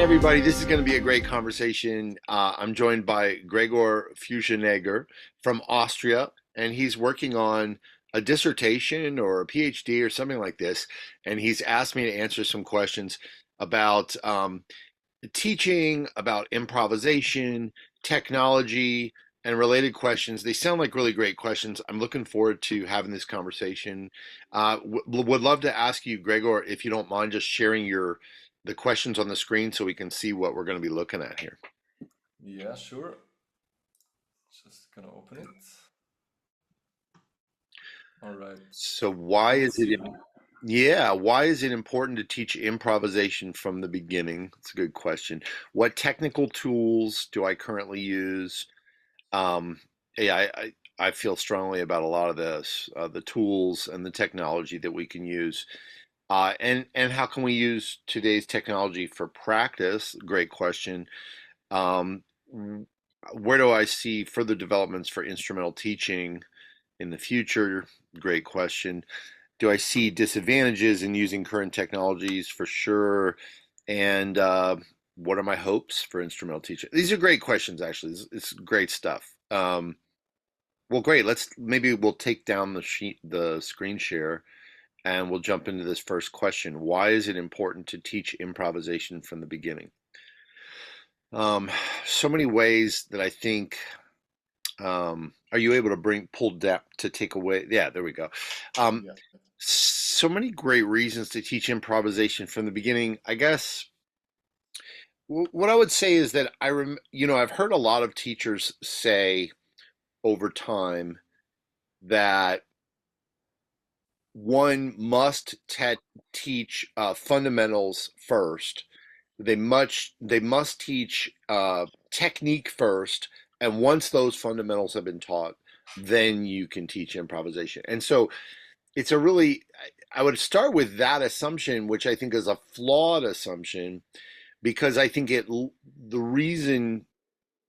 everybody. This is going to be a great conversation. I'm joined by Gregor Fuschenegger from Austria, and he's working on a dissertation or a PhD or something like this. And he's asked me to answer some questions about teaching, about improvisation, technology, and related questions. They sound like really great questions. I'm looking forward to having this conversation. Would love to ask you, Gregor, if you don't mind just sharing the questions on the screen so we can see what we're going to be looking at here. Yeah, sure. Just gonna open it. All right. So why Let's is it see. why is it important to teach improvisation from the beginning? That's a good question. What technical tools do I currently use? Um, yeah, I feel strongly about a lot of this, the tools and the technology that we can use. And how can we use today's technology for practice? Great question. Um, where do I see further developments for instrumental teaching in the future? Great question. Do I see disadvantages in using current technologies? For sure. And what are my hopes for instrumental teaching? These are great questions, actually. It's great stuff. Well, great. Maybe we'll take down the screen share, and we'll jump into this first question. Why is it important to teach improvisation from the beginning? Um, so many ways that I think. Are you able to pull depth to take away? Yeah, there we go. Um, Yeah. so many great reasons to teach improvisation from the beginning. I guess what I would say is that I've heard a lot of teachers say over time that one must teach fundamentals first. They must teach technique first, and once those fundamentals have been taught, then you can teach improvisation. And so it's a really I would start with that assumption, which I think is a flawed assumption, because I think the reason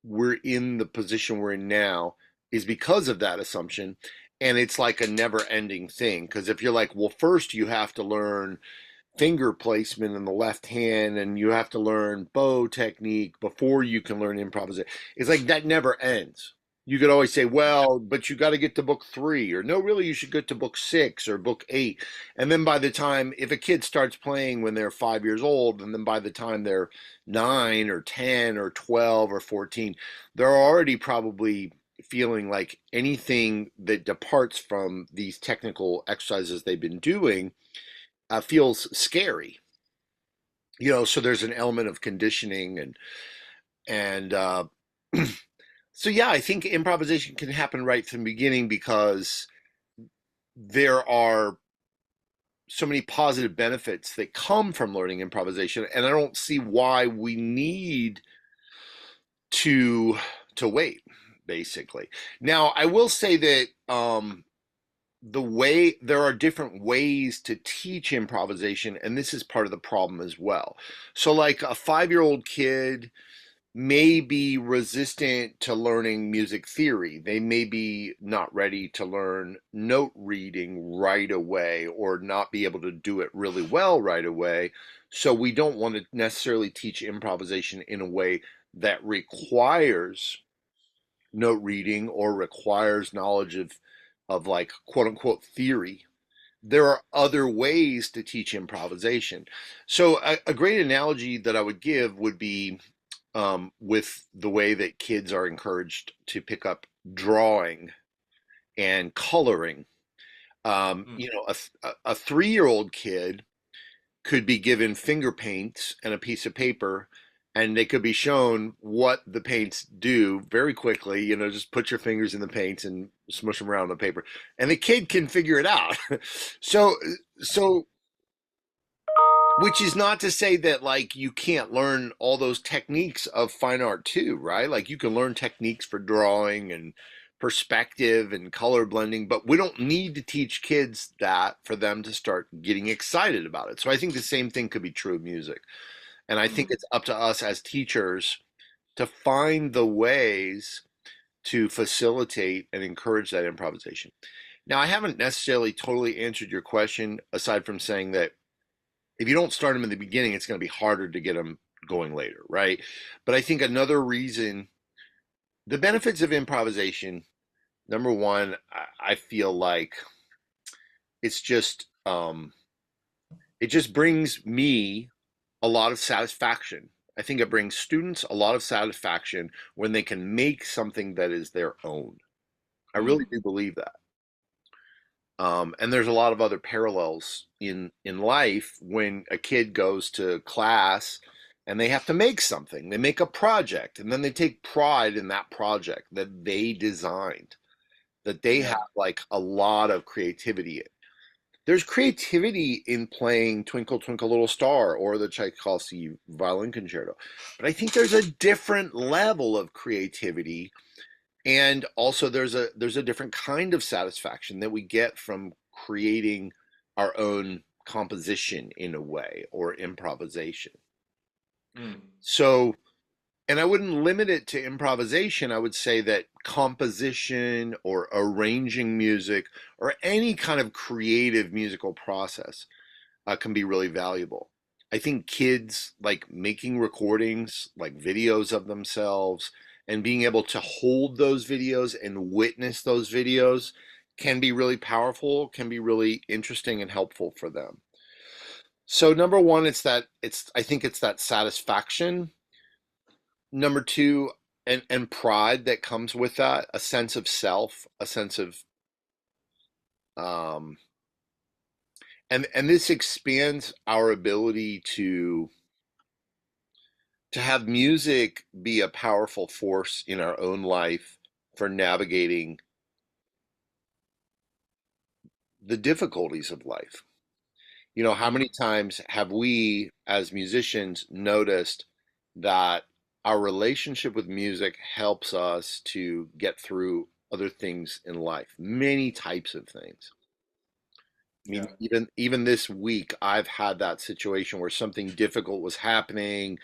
we're in the position we're in now is because of that assumption. And it's like a never ending thing. Because if you're like, well, first you have to learn finger placement in the left hand and you have to learn bow technique before you can learn improvisation, it's like that never ends. You could always say, well, but you got to get to book 3, or no, really, you should get to book 6 or book 8. And then by the time, if a kid starts playing when they're 5 years old, and then by the time they're 9 or 10 or 12 or 14, they're already probably feeling like anything that departs from these technical exercises they've been doing feels scary. So there's an element of conditioning and so yeah, I think improvisation can happen right from the beginning because there are so many positive benefits that come from learning improvisation, and I don't see why we need to wait, basically. Now, I will say that there are different ways to teach improvisation, and this is part of the problem as well. So like a 5-year-old kid may be resistant to learning music theory. They may be not ready to learn note reading right away, or not be able to do it really well right away. So we don't want to necessarily teach improvisation in a way that requires note reading or requires knowledge of like quote unquote theory. There are other ways to teach improvisation. So a great analogy that I would give would be with the way that kids are encouraged to pick up drawing and coloring. Mm. A 3-year-old kid could be given finger paints and a piece of paper, and they could be shown what the paints do very quickly. Just put your fingers in the paints and smush them around on the paper, and the kid can figure it out. so so which is not to say that like you can't learn all those techniques of fine art too, right? Like you can learn techniques for drawing and perspective and color blending, but we don't need to teach kids that for them to start getting excited about it. So I think the same thing could be true of music. And I think Mm. it's up to us as teachers to find the ways to facilitate and encourage that improvisation. Now, I haven't necessarily totally answered your question, aside from saying that if you don't start them in the beginning, it's going to be harder to get them going later, right? But I think another reason, the benefits of improvisation, number one, I feel like it's just it just brings me a lot of satisfaction. I think it brings students a lot of satisfaction when they can make something that is their own. I really Mm. do believe that. And there's a lot of other parallels in life when a kid goes to class and they have to make something. They make a project, and then they take pride in that project that they designed, that they Yeah. have like a lot of creativity in. There's creativity in playing Twinkle Twinkle Little Star or the Tchaikovsky violin concerto. But I think there's a different level of creativity, and also there's a different kind of satisfaction that we get from creating our own composition in a way, or improvisation. Mm. So, and I wouldn't limit it to improvisation. I would say that composition or arranging music or any kind of creative musical process can be really valuable. I think kids like making recordings, like videos of themselves, and being able to hold those videos and witness those videos can be really powerful, can be really interesting and helpful for them. So number one, I think it's that satisfaction. Number two, and pride that comes with that, a sense of self, a sense of um and this expands our ability to have music be a powerful force in our own life for navigating the difficulties of life. You know, how Mm. many times have we as musicians noticed that our relationship with music helps us to get through other things in life, many types of things. I mean, Yeah. even this week, I've had that situation where something difficult was happening,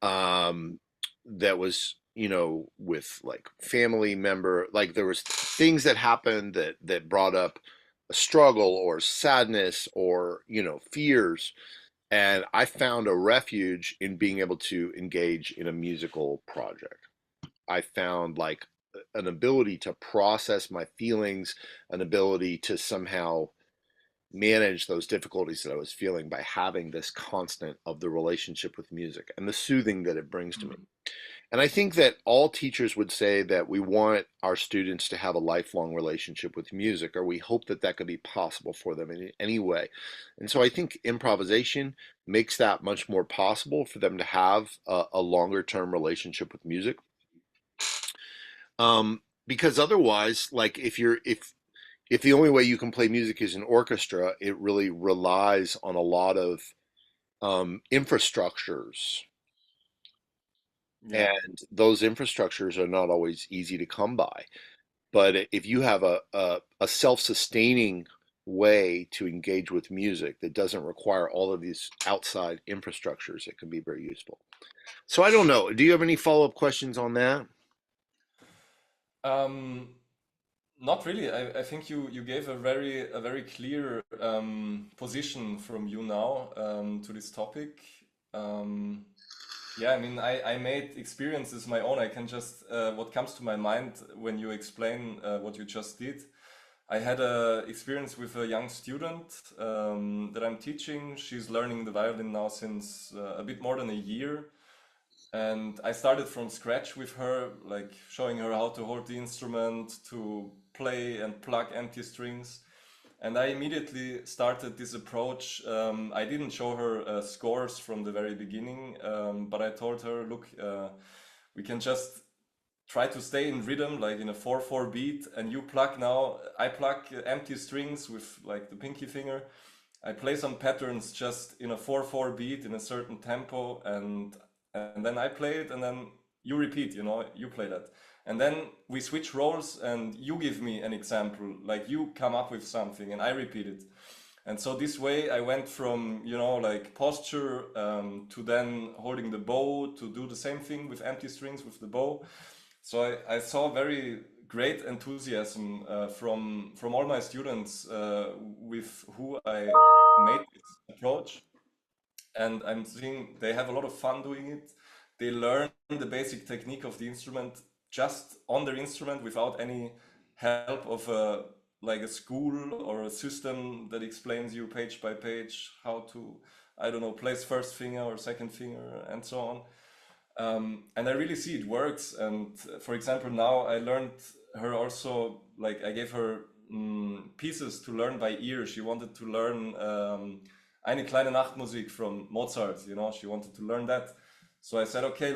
um that was, with like family member, like there was things that happened that brought up a struggle or sadness or fears, and I found a refuge in being able to engage in a musical project. I found like an ability to process my feelings, an ability to somehow manage those difficulties that I was feeling by having this constant of the relationship with music and the soothing that it brings to me. Mm. And I think that all teachers would say that we want our students to have a lifelong relationship with music, or we hope that that could be possible for them in any way. And so I think improvisation makes that much more possible for them to have a longer term relationship with music. Because otherwise, like if the only way you can play music is an orchestra, it really relies on a lot of infrastructures, Yeah. and those infrastructures are not always easy to come by. But if you have a self-sustaining way to engage with music that doesn't require all of these outside infrastructures, it can be very useful. So I don't know. Do you have any follow-up questions on that? Um, Not really. I think you gave a very clear position from you now to this topic. Um, yeah, I mean, I made experiences my own. I can just what comes to my mind when you explain what you just did. I had a experience with a young student that I'm teaching. She's learning the violin now since a bit more than a year. And I started from scratch with her, like showing her how to hold the instrument, to play and plug empty strings. And I immediately started this approach. I didn't show her scores from the very beginning, but I told her, look, we can just try to stay in rhythm, like in a 4/4 beat, and you plug now. I plug empty strings with like the pinky finger. I play some patterns just in a 4/4 beat in a certain tempo, and then I play it, and then you repeat. You play that, and then we switch roles, and you give me an example, like you come up with something, and I repeat it. And so this way, I went from like posture to then holding the bow to do the same thing with empty strings with the bow. So I saw very great enthusiasm from all my students with who I made this approach. and I'm seeing they have a lot of fun doing it. They learn the basic technique of the instrument just on their instrument without any help of a like a school or a system that explains you page by page how to, I don't know, place first finger or second finger and so on. And I really see it works. And for example, now I learned her also, like I gave her pieces to learn by ear. She wanted to learn Eine kleine Nachtmusik from Mozart, you know, she wanted to learn that. So I said, okay,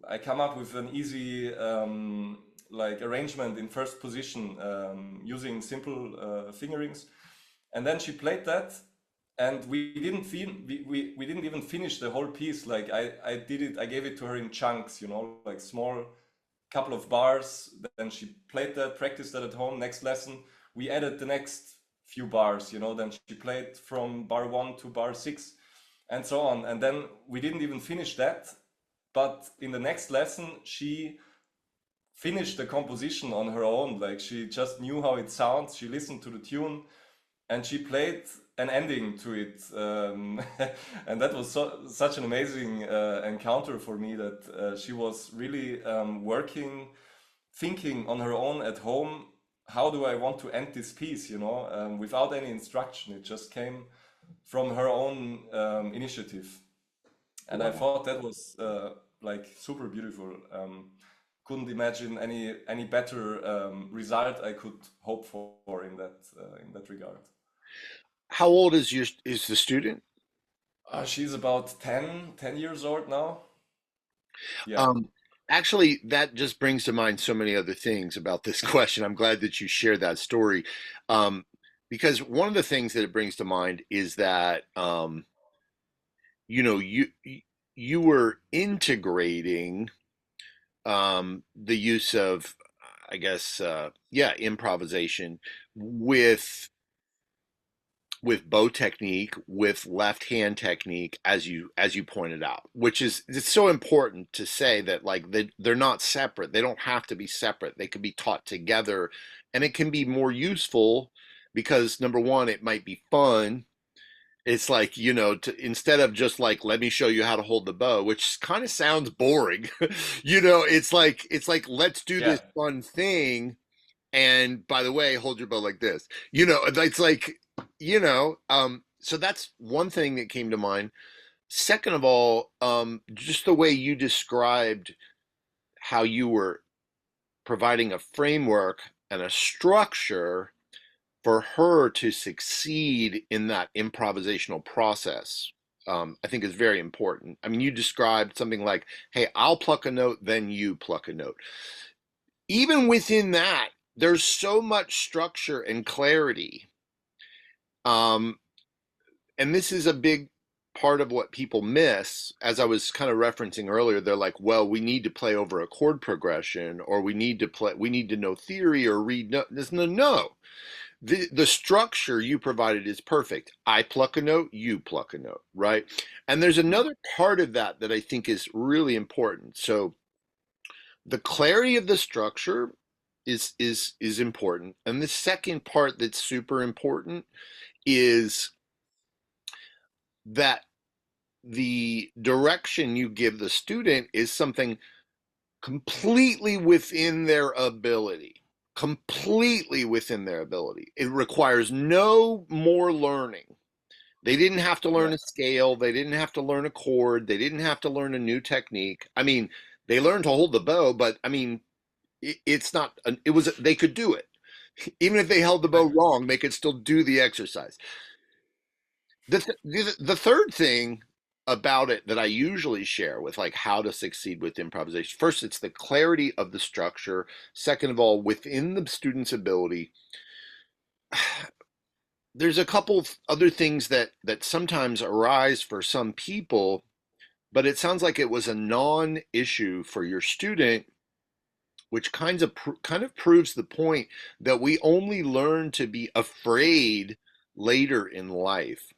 I come up with an easy like arrangement in first position using simple fingerings. And then she played that, and we didn't even finish the whole piece. Like I did it, I gave it to her in chunks, you know, like small couple of bars. Then she played that, practiced that at home. Next lesson we added the next few bars, you know, then she played from bar 1 to bar 6 and so on. And then we didn't even finish that, but in the next lesson she finished the composition on her own. Like she just knew how it sounds, she listened to the tune, and she played an ending to it. And that was such an amazing encounter for me, that she was really working, thinking on her own at home, how do I want to end this piece, you know, without any instruction. It just came from her own initiative. And I Wow. thought that was like super beautiful. Couldn't imagine any better result I could hope for in that regard. How old is the student? She's about 10 years old now. Yeah, Um, Actually, that just brings to mind so many other things about this question. I'm glad that you shared that story. Um, because one of the things that it brings to mind is that you know, you were integrating the use of, I guess, yeah, improvisation with bow technique, with left hand technique, as you pointed out, which is, it's so important to say that, like, they're not separate. They don't have to be separate. They can be taught together, and it can be more useful because, number one, it might be fun. It's like, instead of just like, let me show you how to hold the bow, which kind of sounds boring. It's like let's do yeah, this fun thing, and by the way, hold your bow like this. It's like, so that's one thing that came to mind. Second of all, just the way you described how you were providing a framework and a structure for her to succeed in that improvisational process, I think is very important. I mean, you described something like, hey, I'll pluck a note, then you pluck a note. Even within that, there's so much structure and clarity. Um, and this is a big part of what people miss. As I was kind of referencing earlier, they're like, well, we need to play over a chord progression, or we need to know theory or read. No, no. The structure you provided is perfect. I pluck a note, you pluck a note, right? And there's mm, another part of that that I think is really important. So the clarity of the structure is important. And the second part that's super important is that the direction you give the student is something completely within their ability. Completely within their ability. It requires no more learning. They didn't have to learn yeah, a scale. They didn't have to learn a chord. They didn't have to learn a new technique. I mean, they learned to hold the bow, but I mean, it's not, it was, they could do it. Even if they held the bow wrong, they could still do the exercise. The third thing about it that I usually share with, like, how to succeed with improvisation. First, it's the clarity of the structure. Second of all, within the student's ability, there's a couple of other things that sometimes arise for some people, but it sounds like it was a non-issue for your student, which kind of proves the point that we only learn to be afraid later in life,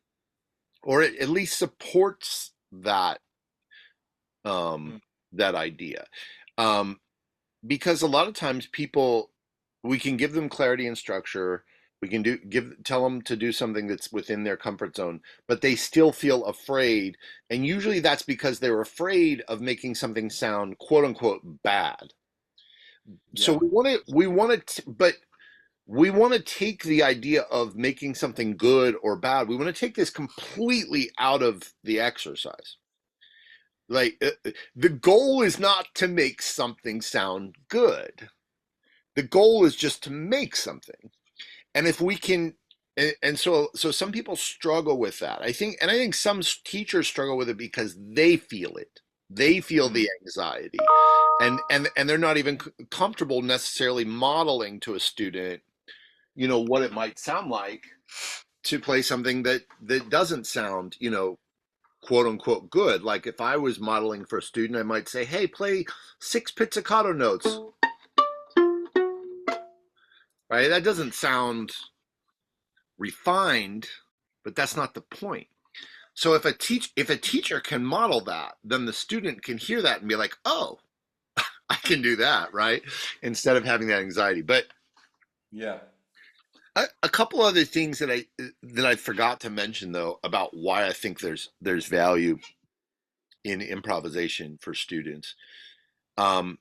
or it at least supports um, mm, that idea. Um, because a lot of times people, we can give them clarity and structure, We can tell them to do something that's within their comfort zone, but they still feel afraid. And usually that's because they're afraid of making something sound quote unquote bad. So Yeah. but we want to take the idea of making something good or bad. We want to take this completely out of the exercise. Like the goal is not to make something sound good. The goal is just to make something. And if we can, and so some people struggle with that. I think some teachers struggle with it because they feel it. They feel Mm. the anxiety, and they're not even comfortable necessarily modeling to a student, what it might sound like to play something that doesn't sound, quote unquote good. Like if I was modeling for a student, I might say, "Hey, play six pizzicato notes." Right? That doesn't sound refined, but that's not the point. So if a teacher can model that, then the student can hear that and be like, "Oh, I can do that," right? Instead of having that anxiety. But Yeah. a couple other things that I forgot to mention though about why I think there's value in improvisation for students. Um,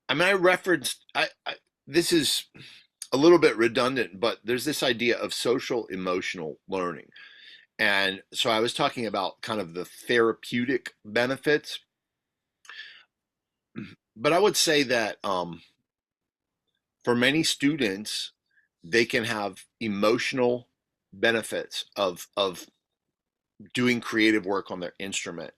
I mean, I this is a little bit redundant, but there's this idea of social emotional learning. And so I was talking about kind of the therapeutic benefits, but I would say that for many students, they can have emotional benefits of doing creative work on their instrument,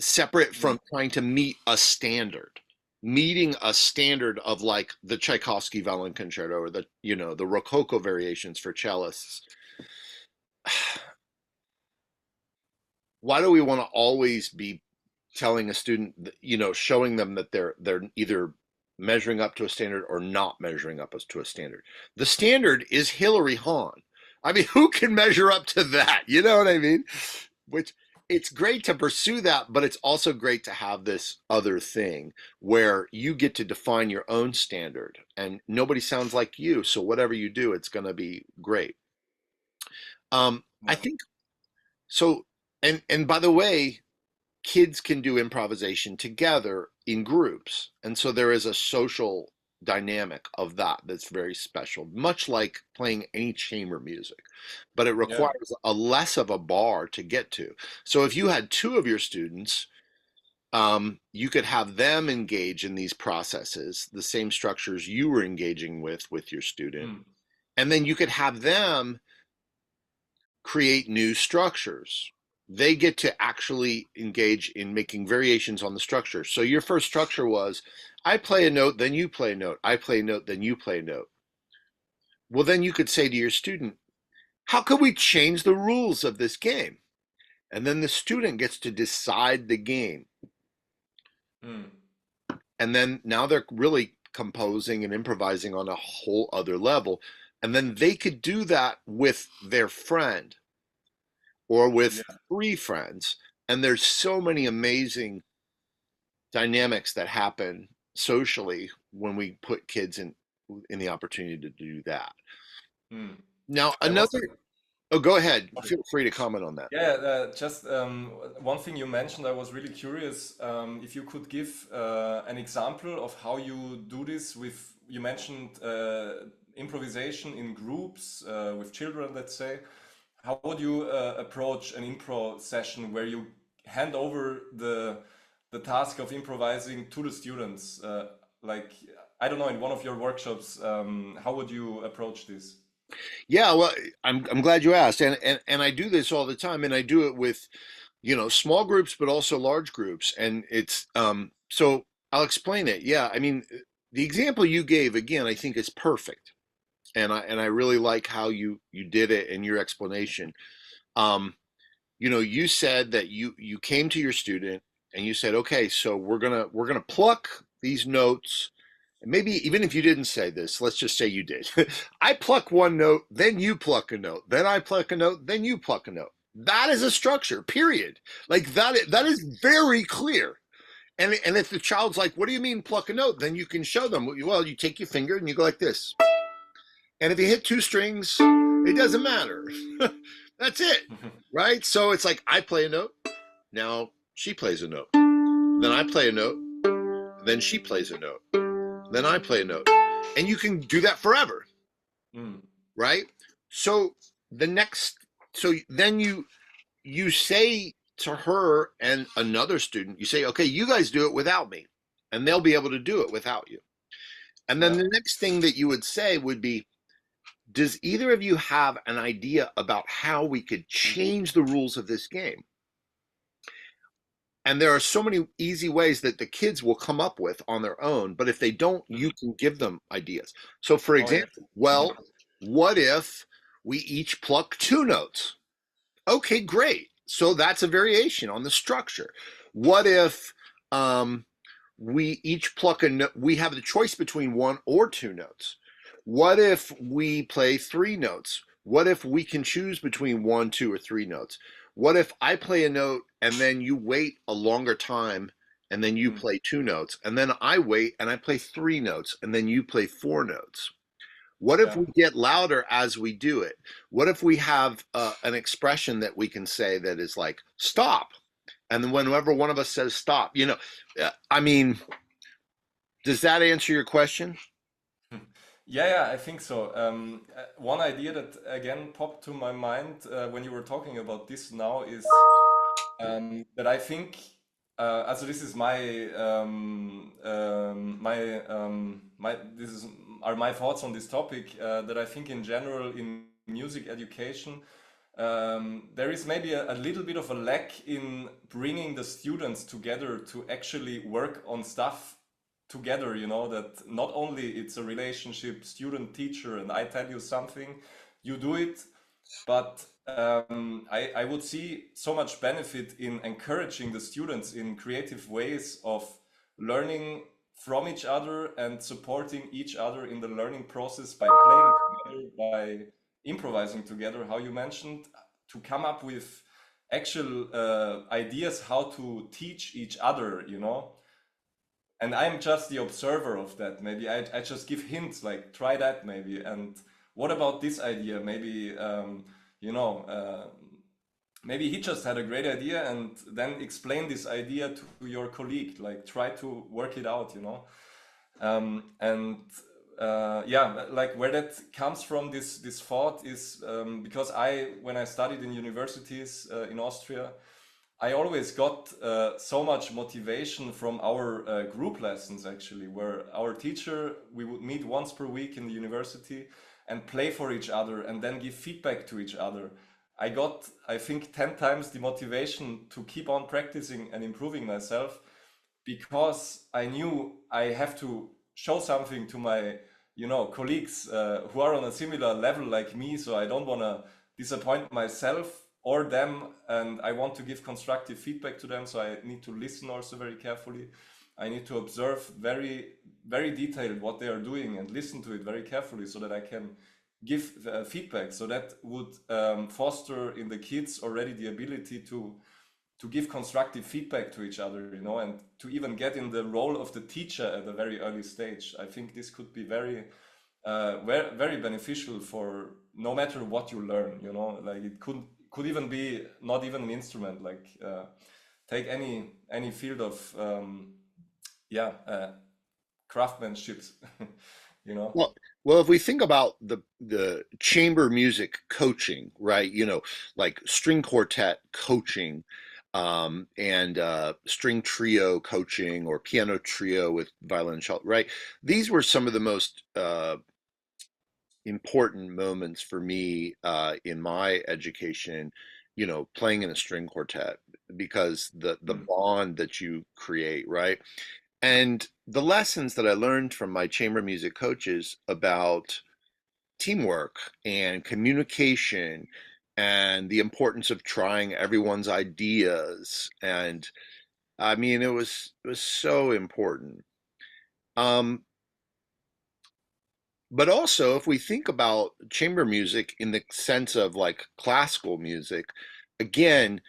separate Mm. from trying to meet a standard. Meeting a standard of like the Tchaikovsky violin concerto or the Rococo variations for cellists. Why do we want to always be telling a student, showing them that they're either measuring up to a standard or not measuring up to a standard? The standard is Hillary Hahn. I mean, who can measure up to that? You know what I mean? Which it's great to pursue that, but it's also great to have this other thing where you get to define your own standard and nobody sounds like you. So whatever you do, it's going to be great. I Yeah. think so. And by the way, kids can do improvisation together in groups. And so there is a social dynamic of that that's very special, much like playing any chamber music, but it Yeah. requires a less of a bar to get to. So if you had two of your students, you could have them engage in these processes, the same structures you were engaging with your student, Mm. and then you could have them create new structures. They get to actually engage in making variations on the structure. So your first structure was, I play a note, then you play a note. I play a note, then you play a note. Well, then you could say to your student, how can we change the rules of this game? And then the student gets to decide the game. Mm. And then now they're really composing and improvising on a whole other level. And then they could do that with their friend or with Yeah. three friends. And there's so many amazing dynamics that happen socially when we put kids in the opportunity to do that. Mm. Now, I was another, oh, go ahead. sorry. Feel free to comment on that. Yeah, just one thing you mentioned, I was really curious if you could give an example of how you do this with, you mentioned improvisation in groups with children, let's say. How would you approach an improv session where you hand over the task of improvising to the students? Like, I don't know, in one of your workshops, how would you approach this? Yeah, well, I'm glad you asked, and I do this all the time, and I do it with small groups, but also large groups, and it's so I'll explain it. Yeah, I mean, the example you gave again, I think is perfect, and I really like how you did it in your explanation. Um, you said that you came to your student and you said, okay, so we're gonna pluck these notes. And maybe even if you didn't say this, let's just say you did. I pluck one note, then you pluck a note, then I pluck a note, then you pluck a note. That is a structure, period. Like that is very clear. And if the child's like, what do you mean pluck a note? Then you can show them, well, you take your finger and you go like this. And if you hit two strings, it doesn't matter. That's it, right? So it's like I play a note, now she plays a note. Then I play a note, then she plays a note, then I play a note. And you can do that forever, Mm. right? So the next, so then you say to her and another student, you say, okay, you guys do it without me, and they'll be able to do it without you. And then Yeah. the next thing that you would say would be, does either of you have an idea about how we could change the rules of this game? And there are so many easy ways that the kids will come up with on their own, but if they don't, you Mm. can give them ideas. So, for Oh yeah. example, well, what if we each pluck two notes? Okay, great. So that's a variation on the structure. What if we each pluck a note? We have the choice between one or two notes. What if we play three notes? What if we can choose between one, two, or three notes? What if I play a note and then you wait a longer time and then you Mm. play two notes? And then I wait and I play three notes and then you play four notes? What if Yeah. we get louder as we do it? What if we have an expression that we can say that is like, stop? And then whenever one of us says stop, I mean, does that answer your question? Yeah, yeah, I think so. One idea that again popped to my mind when you were talking about this now is that I think, also this is my this is are my thoughts on this topic. That I think in general in music education, there is maybe a little bit of a lack in bringing the students together to actually work on stuff together, that not only it's a relationship student teacher and I tell you something, you do it, but I would see so much benefit in encouraging the students in creative ways of learning from each other and supporting each other in the learning process by playing together, by improvising together, how you mentioned, to come up with actual ideas how to teach each other, and I'm just the observer of that. Maybe I just give hints like try that maybe. And what about this idea? Maybe you know maybe he just had a great idea and then explain this idea to your colleague. Like try to work it out. And yeah, like where that comes from, this thought is because when I studied in universities in Austria, I always got so much motivation from our group lessons, actually, where our teacher, we would meet once per week in the university and play for each other and then give feedback to each other. I got, I think, 10 times the motivation to keep on practicing and improving myself because I knew I have to show something to my, colleagues who are on a similar level like me. So I don't want to disappoint myself or them, and I want to give constructive feedback to them. So I need to listen also very carefully. I need to observe very, very detailed what they are doing and listen to it very carefully so that I can give feedback. So that would foster in the kids already the ability to give constructive feedback to each other, and to even get in the role of the teacher at a very early stage. I think this could be very, very beneficial for no matter what you learn, like it could even be not even an instrument, like take any field of yeah craftsmanship, you know. Well, well, if we think about the chamber music coaching, right? Like string quartet coaching, and string trio coaching or piano trio with violin and cello, right? These were some of the most important moments for me in my education. Playing in a string quartet because the Mm, bond that you create, right? And the lessons that I learned from my chamber music coaches about teamwork and communication and the importance of trying everyone's ideas, and I mean it was so important. Um, but also if we think about chamber music in the sense of like classical music, again,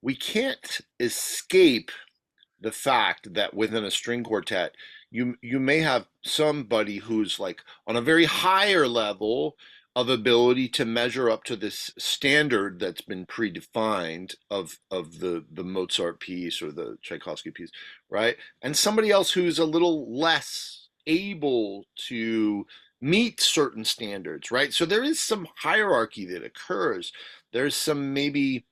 we can't escape the fact that within a string quartet you may have somebody who's like on a very higher level of ability to measure up to this standard that's been predefined of the Mozart piece or the Tchaikovsky piece, right? And somebody else who's a little less able to meet certain standards, right? So there is some hierarchy that occurs. There's some maybe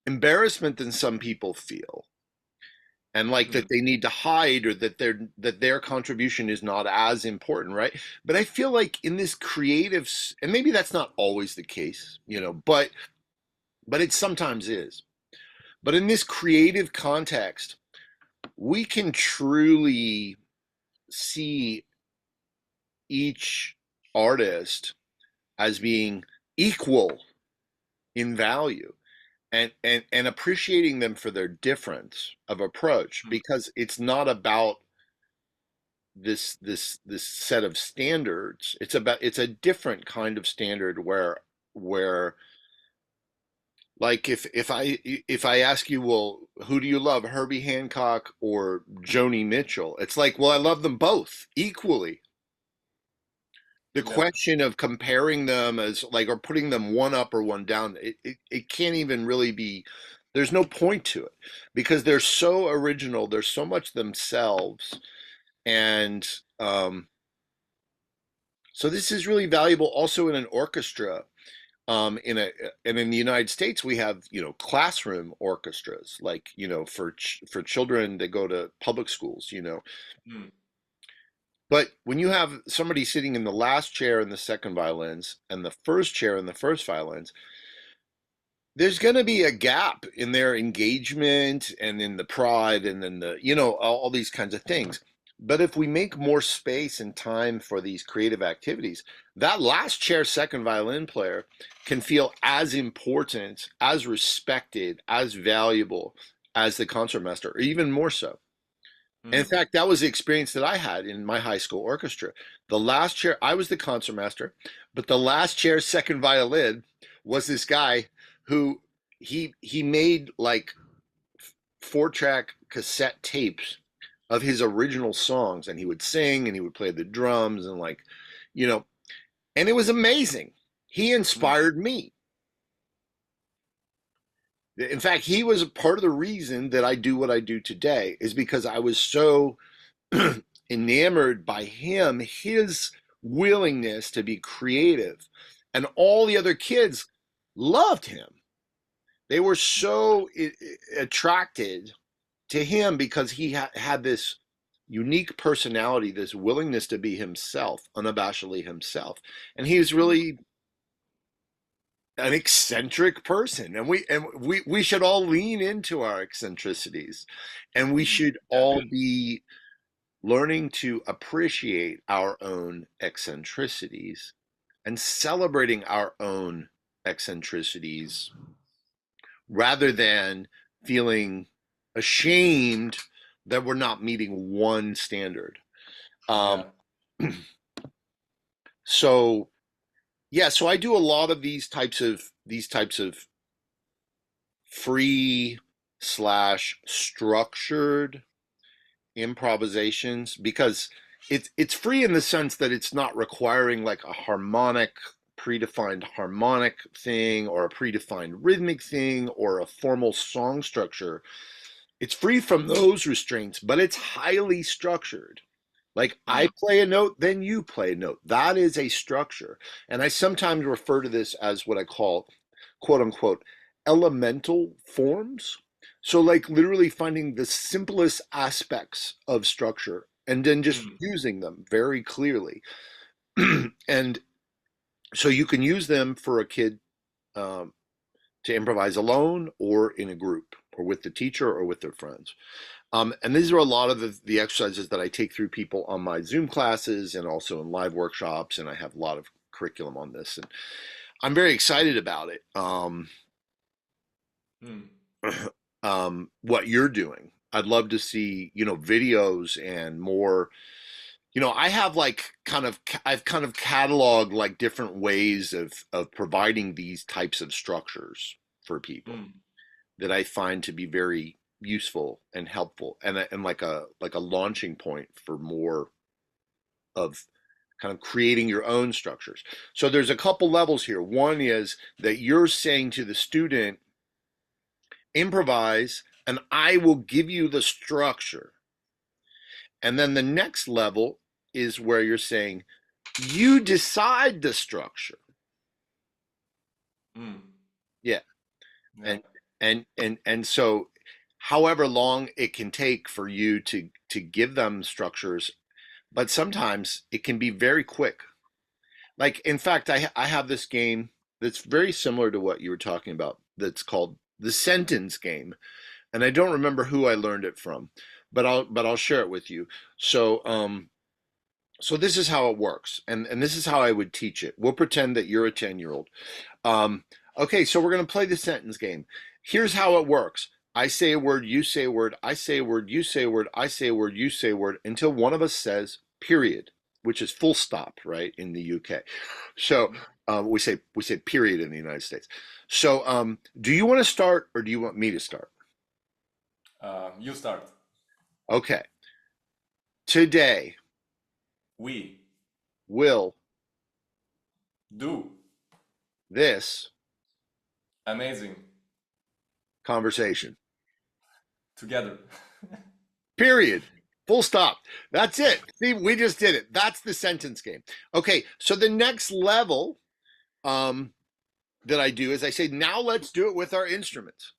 embarrassment than some people feel, and like that Mm. they need to hide, or that their contribution is not as important, right? But I feel like in this creative, and maybe that's not always the case, but it sometimes is. But in this creative context, we can truly see each artist as being equal in value, and appreciating them for their difference of approach, Mm. because it's not about this set of standards. It's a different kind of standard where like if I ask you, well, who do you love, Herbie Hancock or Joni Mitchell? It's like, well, I love them both equally. The Yeah. question of comparing them as like, or putting them one up or one down, it can't even really be, there's no point to it, because they're so original, they're so much themselves. And so this is really valuable also in an orchestra. In a and in the United States, we have, classroom orchestras, like, for children that go to public schools. Mm. But when you have somebody sitting in the last chair in the second violins and the first chair in the first violins, there's going to be a gap in their engagement and in the pride and then all these kinds of things. But if we make more space and time for these creative activities, that last chair second violin player can feel as important, as respected, as valuable as the concertmaster, or even more so. And in Mm. fact, that was the experience that I had in my high school orchestra. The last chair, I was the concertmaster, but the last chair second violin was this guy who he made like 4-track cassette tapes of his original songs, and he would sing and he would play the drums, and like, you know, and it was amazing. He Mm. inspired me. In fact, he was a part of the reason that I do what I do today, is because I was so enamored by him, his willingness to be creative. And all the other kids loved him. They were so attracted to him because he had this unique personality, this willingness to be himself, unabashedly himself. And he was Mm. really an eccentric person, and we should all lean into our eccentricities, and we Mm. should Yeah. all be learning to appreciate our own eccentricities and celebrating our own eccentricities, rather than feeling ashamed that we're not meeting one standard. Um, Yeah. so yeah, so I do a lot of these types of free slash structured improvisations, because it's free in the sense that it's not requiring like a predefined harmonic thing, or a predefined rhythmic thing, or a formal song structure. It's free from those restraints, but it's highly structured. Like, I Mm. play a note, then you play a note. That is a structure. And I sometimes refer to this as what I call, quote unquote, elemental forms. So, like, literally finding the simplest aspects of structure and then just Mm. using them very clearly. And so you can use them for a kid, um, to improvise alone or in a group or with the teacher or with their friends. And these are a lot of the exercises that I take through people on my Zoom classes and also in live workshops. And I have a lot of curriculum on this, and I'm very excited about it. Mm. What you're doing, I'd love to see, videos and more. I have like I've kind of cataloged like different ways of providing these types of structures for people Mm. that I find to be very useful and helpful, and like a launching point for more of kind of creating your own structures. So there's a couple levels here. One is that you're saying to the student, improvise, and I will give you the structure. And then the next level is where you're saying, you decide the structure. Mm. Yeah. Yeah. And so however long it can take for you to give them structures, but sometimes it can be very quick. Like, in fact, I have this game that's very similar to what you were talking about, that's called the sentence game, and I don't remember who I learned it from, but I'll share it with you. So so this is how it works, and this is how I would teach it. We'll pretend that you're a 10-year-old. Um, okay, so we're going to play the sentence game. Here's how it works. I say a word, you say a word, I say a word, you say a word, I say a word, you say a word, until one of us says period, which is full stop, right, in the UK. So Mhm. we say period in the United States. So do you want to start or do you want me to start? You start. Okay. Today We will do. this Amazing. conversation. Together. Period. Full stop. That's it. See, we just did it. That's the sentence game. Okay, so the next level um, that I do is I say, now let's do it with our instruments.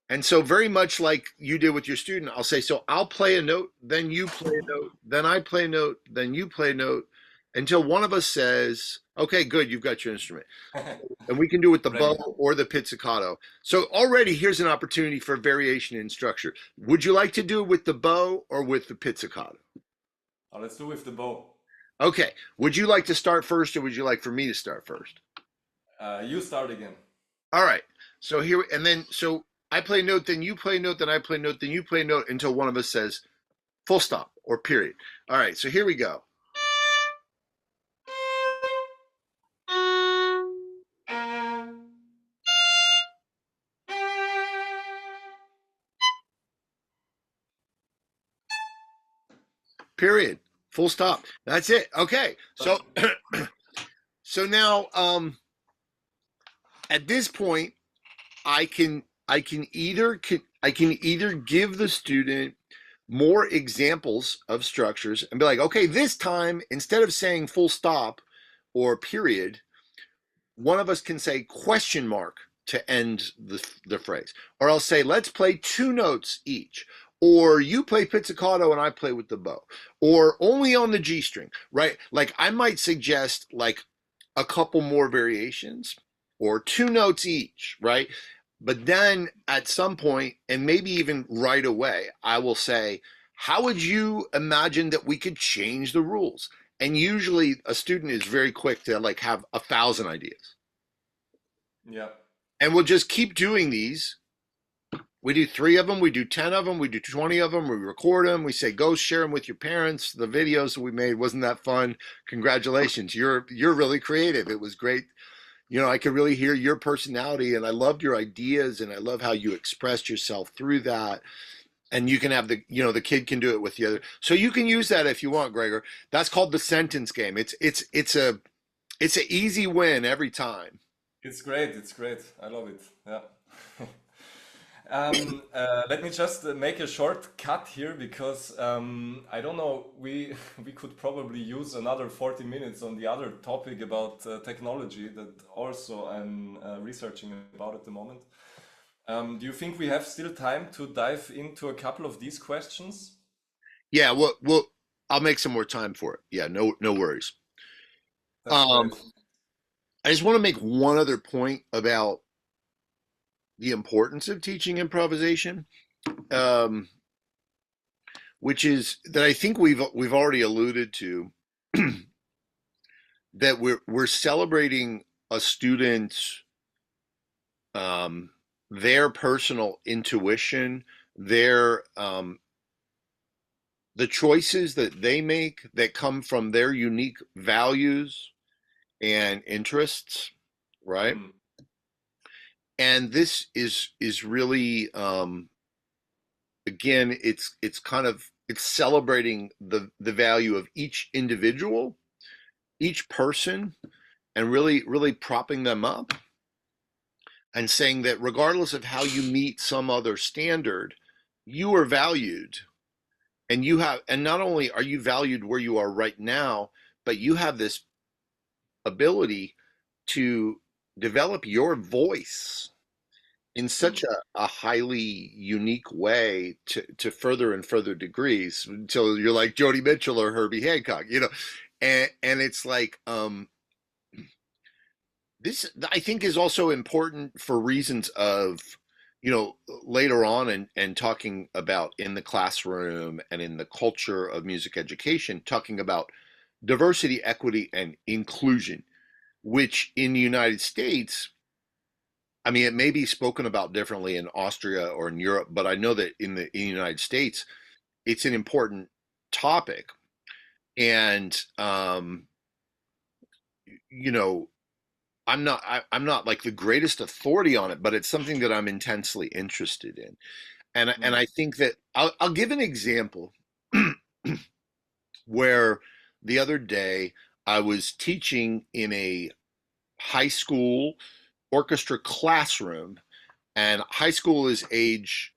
And so, very much like you did with your student, I'll say, so I'll play a note, then you play a note, then I play a note, then you play a note, until one of us says, okay, good, you've got your instrument. And we can do it with the bow Ready. or the pizzicato. So already here's an opportunity for variation in structure. Would you like to do it with the bow or with the pizzicato? Let's do with the bow. Okay. Would you like to start first or would you like for me to start first? You start again. All right. So here, and then, so I play note, then you play note, then I play note, then you play note until one of us says full stop or period. All right. So here we go. Period. Full stop. That's it. Okay. So, so now, at this point, I can either give the student more examples of structures and be like, okay, this time instead of saying full stop or period, one of us can say question mark to end the phrase, or I'll say let's play two notes each, or you play pizzicato and I play with the bow, or only on the G string, right? Like I might suggest like a couple more variations or two notes each, right? But then at some point, and maybe even right away, I will say, how would you imagine that we could change the rules? And usually a student is very quick to like have 1,000 ideas. Yeah. And we'll just keep doing these. We do 3 of them, we do 10 of them, we do 20 of them, we record them, we say, go share them with your parents. The videos that we made, wasn't that fun? Congratulations. You're really creative. It was great. You know, I could really hear your personality and I loved your ideas and I love how you expressed yourself through that. And you can have the kid can do it with the other. So you can use that if you want, Gregor. That's called the sentence game. It's an easy win every time. It's great. It's great. I love it. Yeah. Let me just make a short cut here because I don't know. We we could probably use another 40 minutes on the other topic about technology that also I'm researching about at the moment. Do you think we have still time to dive into a couple of these questions? Yeah, I'll make some more time for it. Yeah, no worries. That's Um, great. I just want to make one other point about the importance of teaching improvisation, um, which is that I think we've already alluded to that we're celebrating a student's um, their personal intuition, their the choices that they make that come from their unique values and interests, right? Mm, And this is really again, it's kind of it's celebrating the value of each individual, each person, and really propping them up and saying that regardless of how you meet some other standard, you are valued, and you have, and not only are you valued where you are right now, but you have this ability to develop your voice in such Mm. a highly unique way to further and further degrees until you're like Joni Mitchell or Herbie Hancock, and it's like this I think is also important for reasons of later on and talking about in the classroom and in the culture of music education, talking about diversity, equity, and inclusion, which in the United States, I mean, it may be spoken about differently in Austria or in Europe, but I know that in the United States, it's an important topic. And you know, I'm not like the greatest authority on it, but it's something that I'm intensely interested in. And Mm. I think that I'll give an example where the other day I was teaching in a high school orchestra classroom, and high school is age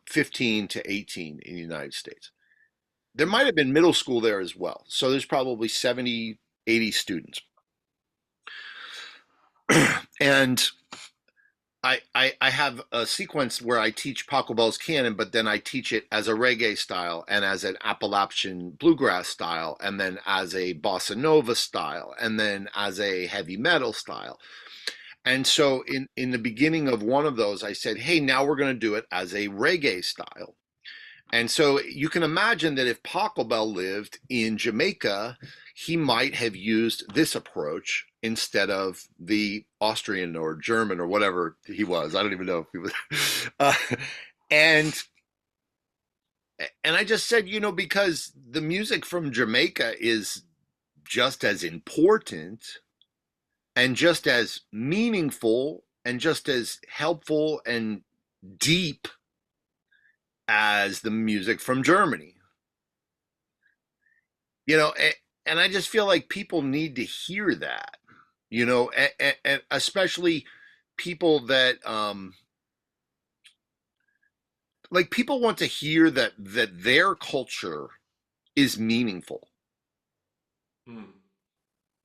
15 to 18 in the United States. There Mm. might have been middle school there as well. So there's probably 70, 80 students. And I have a sequence where I teach Pachelbel's canon, but then I teach it as a reggae style and as an Appalachian bluegrass style, and then as a bossa nova style, and then as a heavy metal style. And so in the beginning of one of those, I said, hey, now we're going to do it as a reggae style. And so you can imagine that if Pachelbel lived in Jamaica, he might have used this approach instead of the Austrian or German or whatever he was. I don't even know if he was. Uh, and and I just said, because the music from Jamaica is just as important and just as meaningful and just as helpful and deep as the music from Germany. you know and I just feel like people need to hear that, and especially people that like people want to hear that their culture is meaningful. Mm.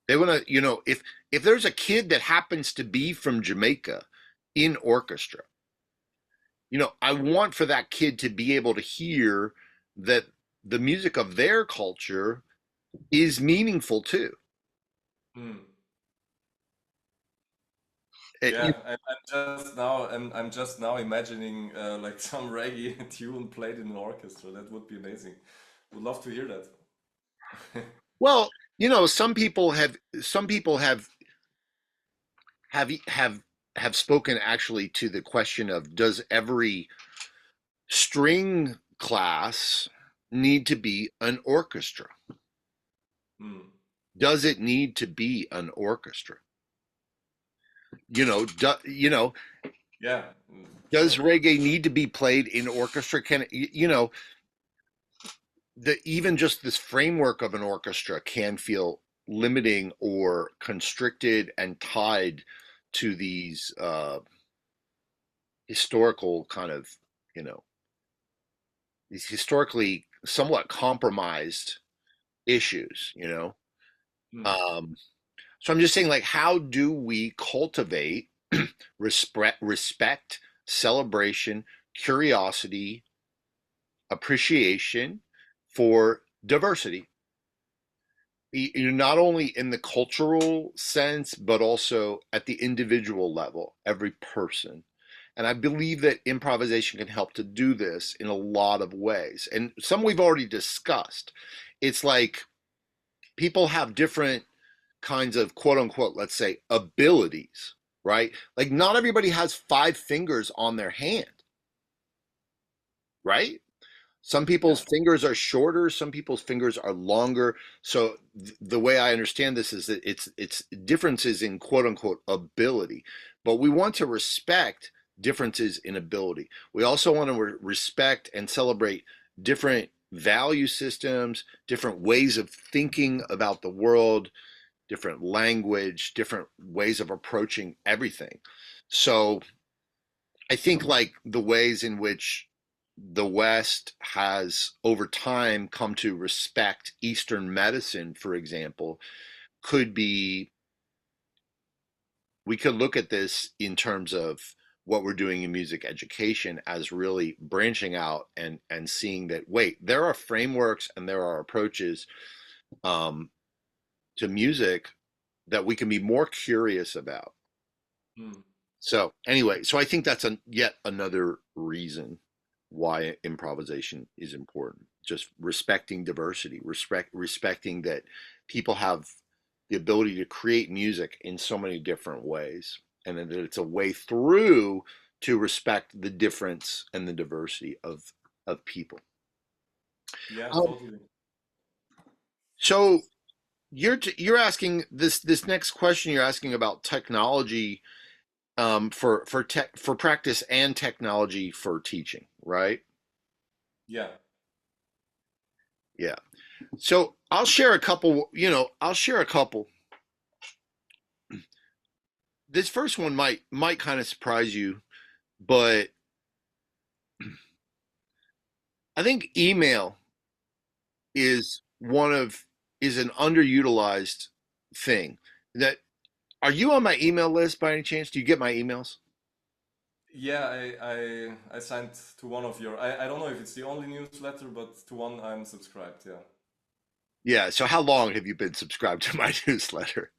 They want to, if there's a kid that happens to be from Jamaica in orchestra, I want for that kid to be able to hear that the music of their culture is meaningful too. Mm. You Yeah, I'm just now imagining like some reggae tune played in an orchestra. That would be amazing. Would love to hear that. Well, some people have spoken actually to the question of, does every string class need to be an orchestra? Mm. Does it need to be an orchestra? Yeah, mm, Does sure. reggae need to be played in orchestra? Can it, the even just this framework of an orchestra can feel limiting or constricted and tied to these historical kind of, you know, these historically somewhat compromised issues. Mm. Um, so I'm just saying, like, how do we cultivate respect, celebration, curiosity, appreciation for diversity? Not only in the cultural sense, but also at the individual level, every person. And I believe that improvisation can help to do this in a lot of ways. And some we've already discussed. It's like people have different kinds of quote unquote, let's say, abilities, right? Like not everybody has 5 fingers on their hand, right? Some Yeah. people's fingers are shorter, some people's fingers are longer. So the way I understand this is that it's differences in quote unquote ability, but we want to respect differences in ability. We also want to respect and celebrate different value systems, different ways of thinking about the world, different language, different ways of approaching everything. So I think like the ways in which the West has over time come to respect Eastern medicine, for example, could be, we could look at this in terms of what we're doing in music education as really branching out and seeing that, wait, there are frameworks and there are approaches um, to music that we can be more curious about. Mm. So anyway, so I think that's yet another reason why improvisation is important. Just respecting diversity, respecting that people have the ability to create music in so many different ways, and that it's a way through to respect the difference and the diversity of people. Yeah, Um, totally. so you're asking this next question. You're asking about technology for practice and technology for teaching, right? Yeah. Yeah. So I'll share a couple. I'll share a couple. This first one might kind of surprise you, but I think email is one of is an underutilized thing. That Are you on my email list by any chance? Do you get my emails? Yeah, I signed to one of your, I don't know if it's the only newsletter, but to one I'm subscribed, yeah. Yeah. So how long have you been subscribed to my newsletter?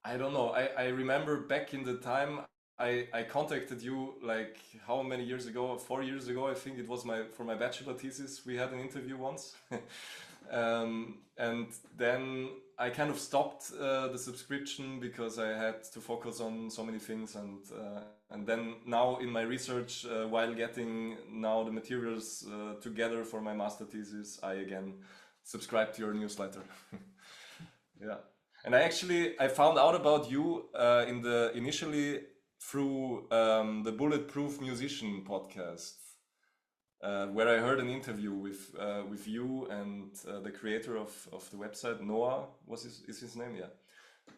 I don't know. I remember back in the time I contacted you like how many years ago? 4 years ago, I think it was my for my bachelor thesis. We had an interview once, and then I kind of stopped the subscription because I had to focus on so many things, and then now in my research, while getting now the materials together for my master thesis, I again subscribe to your newsletter. Yeah. And I found out about you in the initially through the Bulletproof Musician podcast, where I heard an interview with you and the creator of the website, Noah, is his name? Yeah.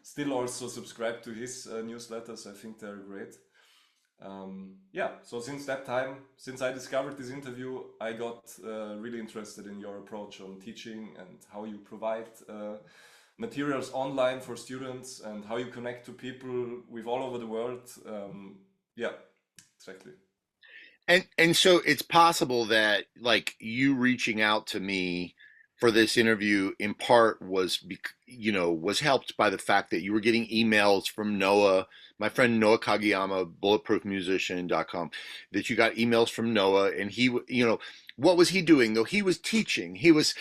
Still also subscribe to his newsletters. I think they're great. Yeah, so since that time, since I discovered this interview, I got really interested in your approach on teaching and how you provide materials online for students and how you connect to people with all over the world. Yeah, exactly. And so it's possible that like you reaching out to me for this interview in part was helped by the fact that you were getting emails from Noah, my friend Noah Kageyama, bulletproofmusician.com, that you got emails from Noah, and what was he doing though? He was teaching. He was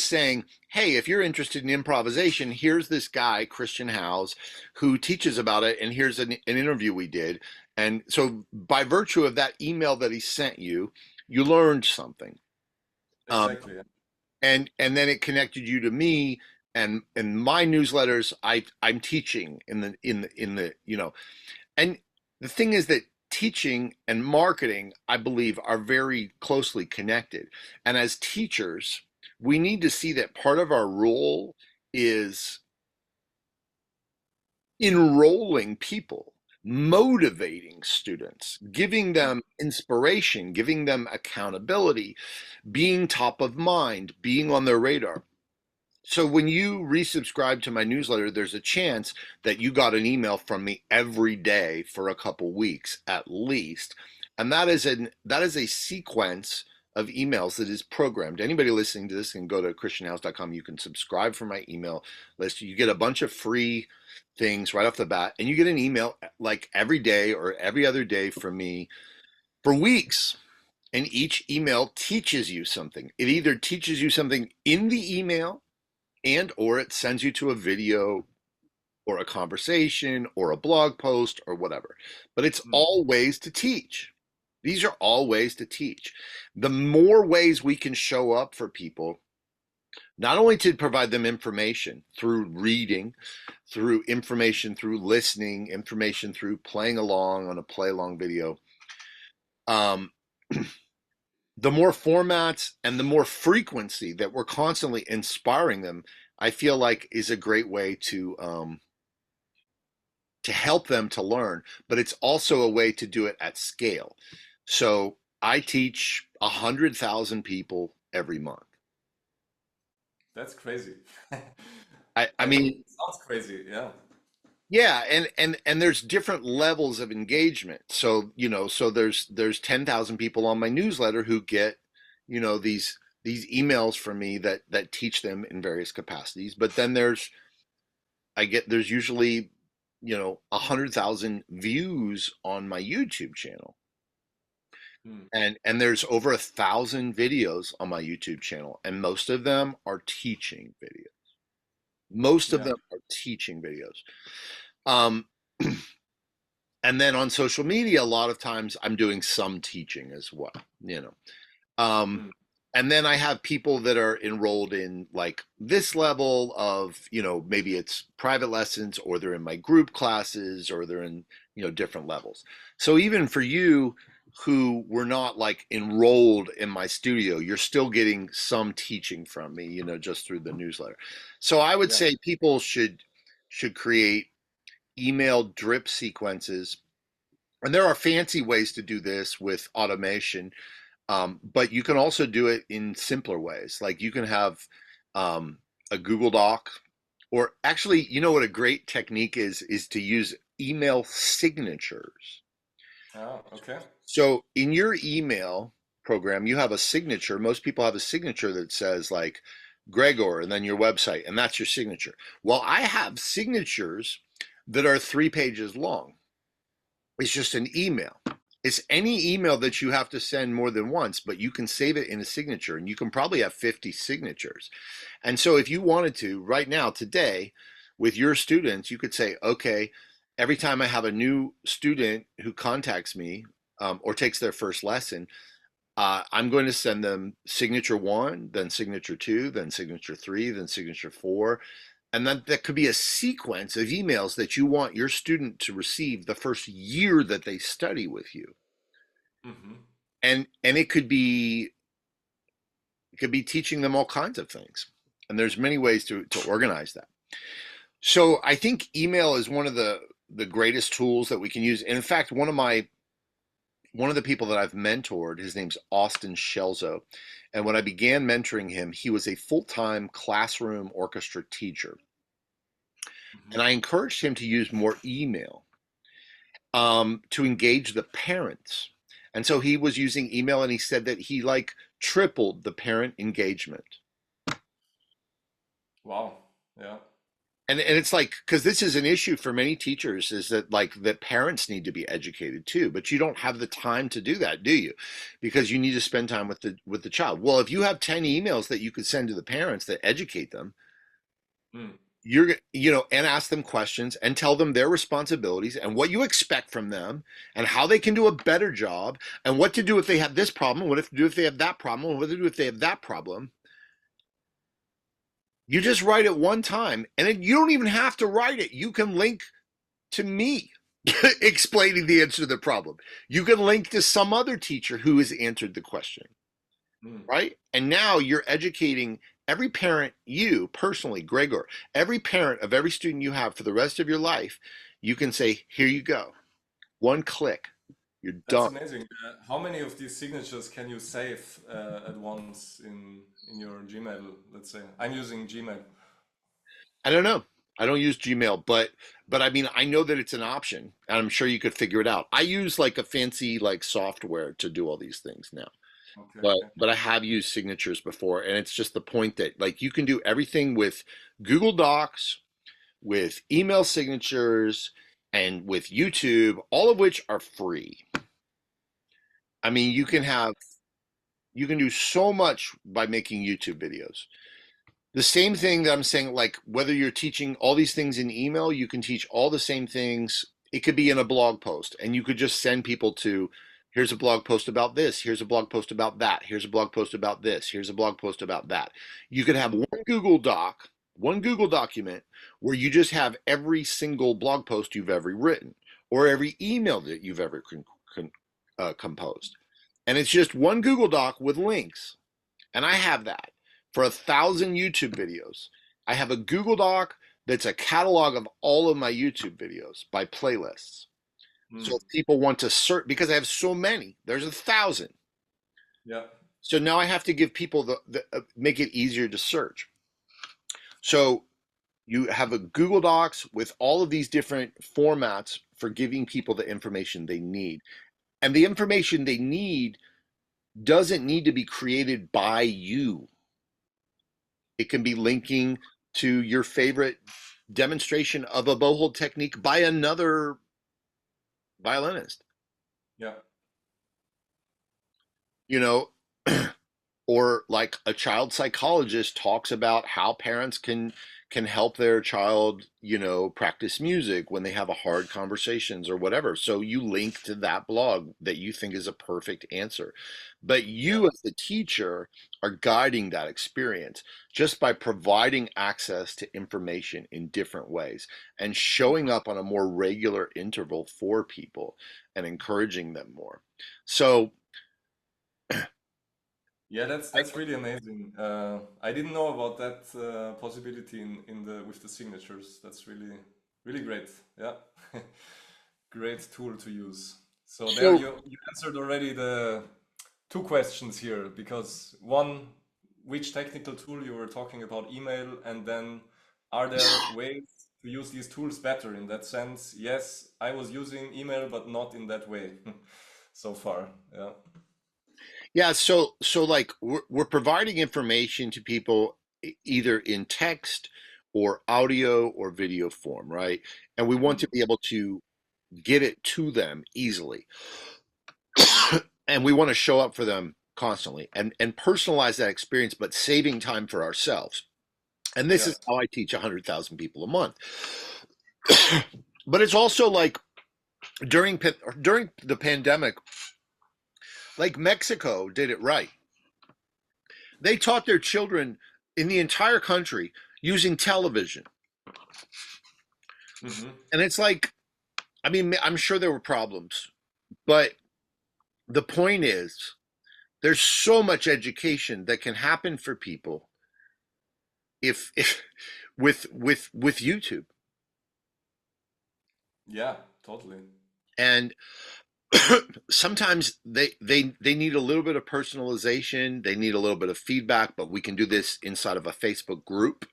saying, "Hey, if you're interested in improvisation, here's this guy, Christian Howes, who teaches about it, and here's an interview we did." And so, by virtue of that email that he sent you, you learned something, um, Exactly. Yeah. and then it connected you to me and my newsletters. I'm teaching in the. And the thing is that teaching and marketing, I believe, are very closely connected. And as teachers, we need to see that part of our role is enrolling people, motivating students, giving Mm. them inspiration, giving them accountability, being top of mind, being on their radar. So when you resubscribe to my newsletter, there's a chance that you got an email from me every day for a couple weeks at least. And that is a sequence of emails that is programmed. Anybody listening to this can go to christianhouse.com. You can subscribe for my email list. You get a bunch of free things right off the bat, and you get an email like every day or every other day from me for weeks. And each email teaches you something. It either teaches you something in the email and or it sends you to a video or a conversation or a blog post or whatever. But it's Mm. all ways to teach. These are all ways to teach. The more ways we can show up for people, not only to provide them information through reading, through information through listening, information through playing along on a play along video. Um, the more formats and the more frequency that we're constantly inspiring them, I feel like is a great way to help them to learn, but it's also a way to do it at scale. So I teach 100,000 people every month. That's crazy. I I mean, mean, it sounds crazy. Yeah. yeah, and there's different levels of engagement. So, so there's 10,000 people on my newsletter who get, these emails from me that teach them in various capacities. But then there's usually, 100,000 views on my YouTube channel. Mm. And there's over 1,000 videos on my YouTube channel, and most of them are teaching videos. Most of Yeah. them are teaching videos. Um, and then on social media, a lot of times I'm doing some teaching as well, you know. Um, Mm. and then I have people that are enrolled in like this level of, maybe it's private lessons, or they're in my group classes, or they're in, different levels. So even for you who were not like enrolled in my studio, you're still getting some teaching from me, just through the newsletter. So I would Yeah. say people should create email drip sequences. And there are fancy ways to do this with automation, but you can also do it in simpler ways. Like you can have um, a Google Doc, or actually, what a great technique is to use email signatures. Oh, okay. So in your email program, you have a signature. Most people have a signature that says like Gregor and then your website, and that's your signature. Well, I have signatures that are 3 pages long. It's just an email. It's any email that you have to send more than once, but you can save it in a signature, and you can probably have 50 signatures. And so if you wanted to, right now, today, with your students, you could say, okay, every time I have a new student who contacts me, or takes their first lesson, I'm going to send them signature one, then signature two, then signature three, then signature four. And then that could be a sequence of emails that you want your student to receive the first year that they study with you. Hmm. And it could be teaching them all kinds of things. And there's many ways to organize that. So I think email is one of the greatest tools that we can use. And in fact, one of the people that I've mentored, his name's Austin Shelzo. And when I began mentoring him, he was a full-time classroom orchestra teacher. Hmm. And I encouraged him to use more email, to engage the parents. And so he was using email, and he said that he like tripled the parent engagement. Wow. Yeah. And it's like, because this is an issue for many teachers, is that like that parents need to be educated too, but you don't have the time to do that, do you? Because you need to spend time with the child. Well, if you have 10 emails that you could send to the parents that educate them, Mm. and ask them questions and tell them their responsibilities and what you expect from them and how they can do a better job, and what to do if they have this problem, what to do if they have that problem, and what to do if they have that problem. You just write it one time, and then you don't even have to write it. You can link to me explaining the answer to the problem. You can link to some other teacher who has answered the question, Mm. right? And now you're educating every parent, you personally, Gregor, every parent of every student you have for the rest of your life. You can say, here you go. One click, you're That's done. amazing. How many of these signatures can you save at once in your Gmail, let's say? I'm using Gmail. I don't know. I don't use Gmail, but I mean, I know that it's an option, and I'm sure you could figure it out. I use like a fancy like software to do all these things now. Okay, but okay. but I have used signatures before, and it's just the point that like you can do everything with Google Docs, with email signatures, and with YouTube, all of which are free. I mean, Yeah. you can do so much by making YouTube videos. The same thing that I'm saying, like whether you're teaching all these things in email, you can teach all the same things. It could be in a blog post, and you could just send people to, Here's a blog post about this. Here's a blog post about that. Here's a blog post about this. Here's a blog post about that. You could have Mm. one Google document where you just have every single blog post you've ever written or every email that you've ever composed. And it's just one Google Doc with links. And I have that for 1,000 YouTube videos. I have a Google Doc that's a catalog of all of my YouTube videos by playlists. So Mm. if people want to search, because I have so many, there's 1,000. Yeah. So now I have to give people make it easier to search. So you have a Google Docs with all of these different formats for giving people the information they need. And the information they need doesn't need to be created by you. It can be linking to your favorite demonstration of a bowhold technique by another violinist, Yeah. you know, or like a child psychologist talks about how parents can help their child, practice music when they have a hard conversations or whatever. So you link to that blog that you think is a perfect answer, but Yeah. you as the teacher are guiding that experience just by providing access to information in different ways and showing up on a more regular interval for people and encouraging them more. So Yeah, that's really amazing. I didn't know about that possibility in the with the signatures. That's really great. Yeah, great tool to use. So there so you answered already the two questions here because one, which technical tool you were talking about, email, and then are there ways to use these tools better in that sense? Yes, I was using email, but not in that way so far. Yeah. Yeah, so like we're providing information to people either in text or audio or video form, right? And we want to Mm. be able to get it to them easily. And we want to show up for them constantly and personalize that experience, but saving time for ourselves. And this Yeah. is how I teach 100,000 people a month. But it's also like during the pandemic, like Mexico did it right. They taught their children in the entire country using television. Hmm. And it's like, I mean, I'm sure there were problems, but the point is, there's so much education that can happen for people if with YouTube. Yeah, totally. And sometimes they need a little bit of personalization, they need a little bit of feedback, but we can do this inside of a Facebook group.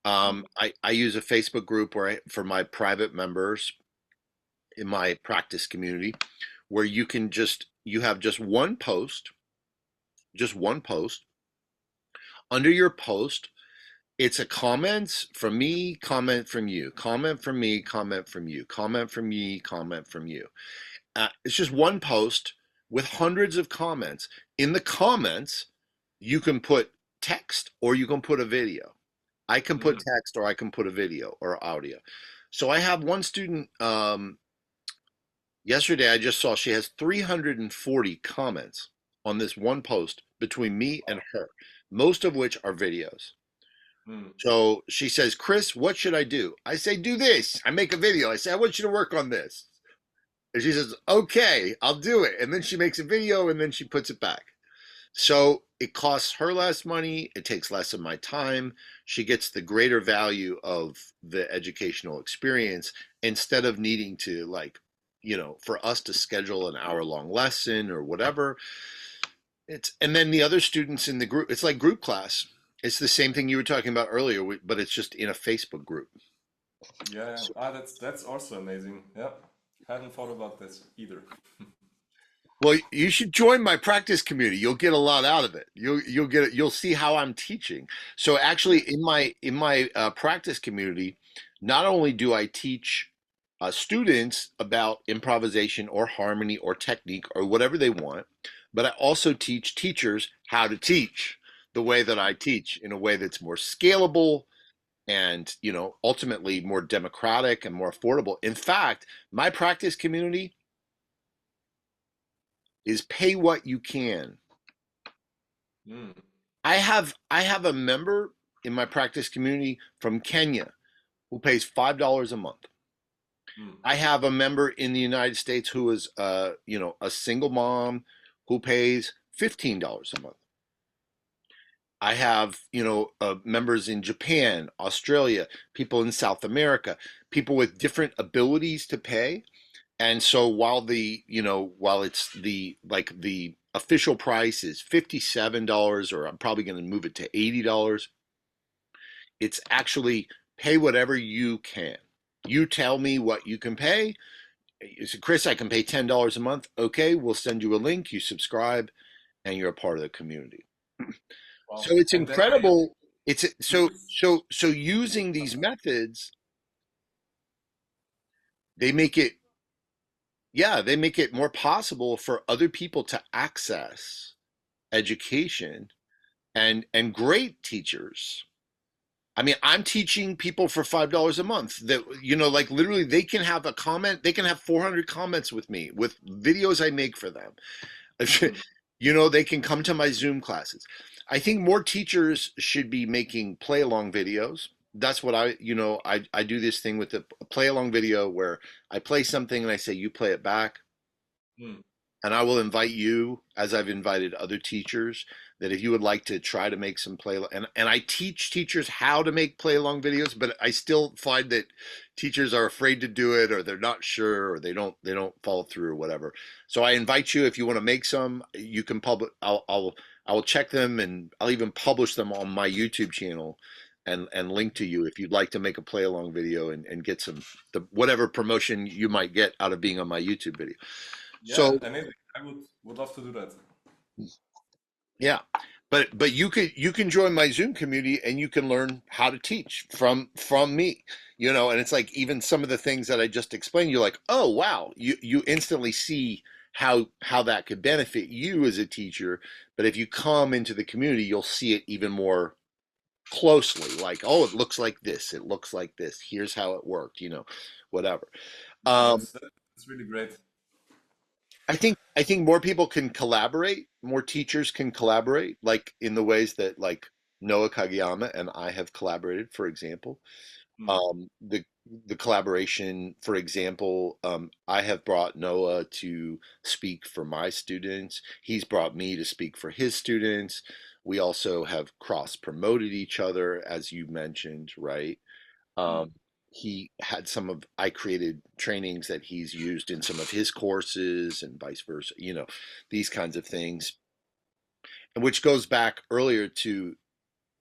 Mm. I use a Facebook group for my private members in my practice community where you have just one post. Under your post, it's a comments from me, comment from you, comment from me, comment from you, comment from me, comment from you. It's just one post with hundreds of comments. In the comments, you can put text or you can put a video. I can put Mm. text or I can put a video or audio. So I have one student yesterday, I just saw she has 340 comments on this one post between me and her, most of which are videos. Mm. So she says, Chris, what should I do? I say, do this. I make a video. I say, I want you to work on this. And she says, okay, I'll do it. And then she makes a video and then she puts it back. So it costs her less money. It takes less of my time. She gets the greater value of the educational experience instead of needing to, like, for us to schedule an hour-long lesson or whatever. And then the other students in the group, it's like group class. It's the same thing you were talking about earlier, but it's just in a Facebook group. Yeah, yeah. Ah, that's also amazing. Yeah. Hadn't thought about this either. Well, you should join my practice community. You'll get a lot out of it. You'll get it. You'll see how I'm teaching. So actually, in my practice community, not only do I teach students about improvisation or harmony or technique or whatever they want, but I also teach teachers how to teach the way that I teach in a way that's more scalable and ultimately more democratic and more affordable. In fact, my practice community is pay what you can. Mm, I have a member in my practice community from Kenya who pays $5 a month. mm, I have a member in the United States who is a single mom who pays $15 a month. I have, members in Japan, Australia, people in South America, people with different abilities to pay. And so while it's the official price is $57, or I'm probably going to move it to $80, it's actually pay whatever you can. You tell me what you can pay. You say, Chris, I can pay $10 a month. Okay, we'll send you a link. You subscribe, and you're a part of the community. wow. So it's And then I incredible. It's so use, so so using these methods, they make it they make it more possible for other people to access education and great teachers. I mean, I'm teaching people for $5 a month that, like literally they can have a comment, they can have 400 comments with me with videos I make for them. mm, They can come to my Zoom classes. I think more teachers should be making play along videos. That's what I do this thing with the play along video where I play something and I say, you play it back. mm, And I will invite you, as I've invited other teachers, that if you would like to try to make some play, and I teach teachers how to make play along videos, but I still find that teachers are afraid to do it, or they're not sure, or they don't follow through, or whatever. So I invite you, if you want to make some, you can publish. I will check them, and I'll even publish them on my YouTube channel, and link to you if you'd like to make a play along video and get some whatever promotion you might get out of being on my YouTube video. yeah, So amazing. I would love to do that. yeah, but you can join my Zoom community and you can learn how to teach from me, and it's like even some of the things that I just explained, you're like, oh wow, you instantly see how that could benefit you as a teacher. But if you come into the community, you'll see it even more closely. Like, oh, it looks like this, it looks like this. Here's how it worked, whatever. Yeah, Um, that's really great. I think more people can collaborate, more teachers can collaborate, like in the ways that like Noah Kageyama and I have collaborated, for example. Mm, The collaboration, for example, I have brought Noah to speak for my students. He's brought me to speak for his students. We also have cross promoted each other, as you mentioned, right? mm, Um, I created trainings that he's used in some of his courses and vice versa, these kinds of things. And which goes back earlier to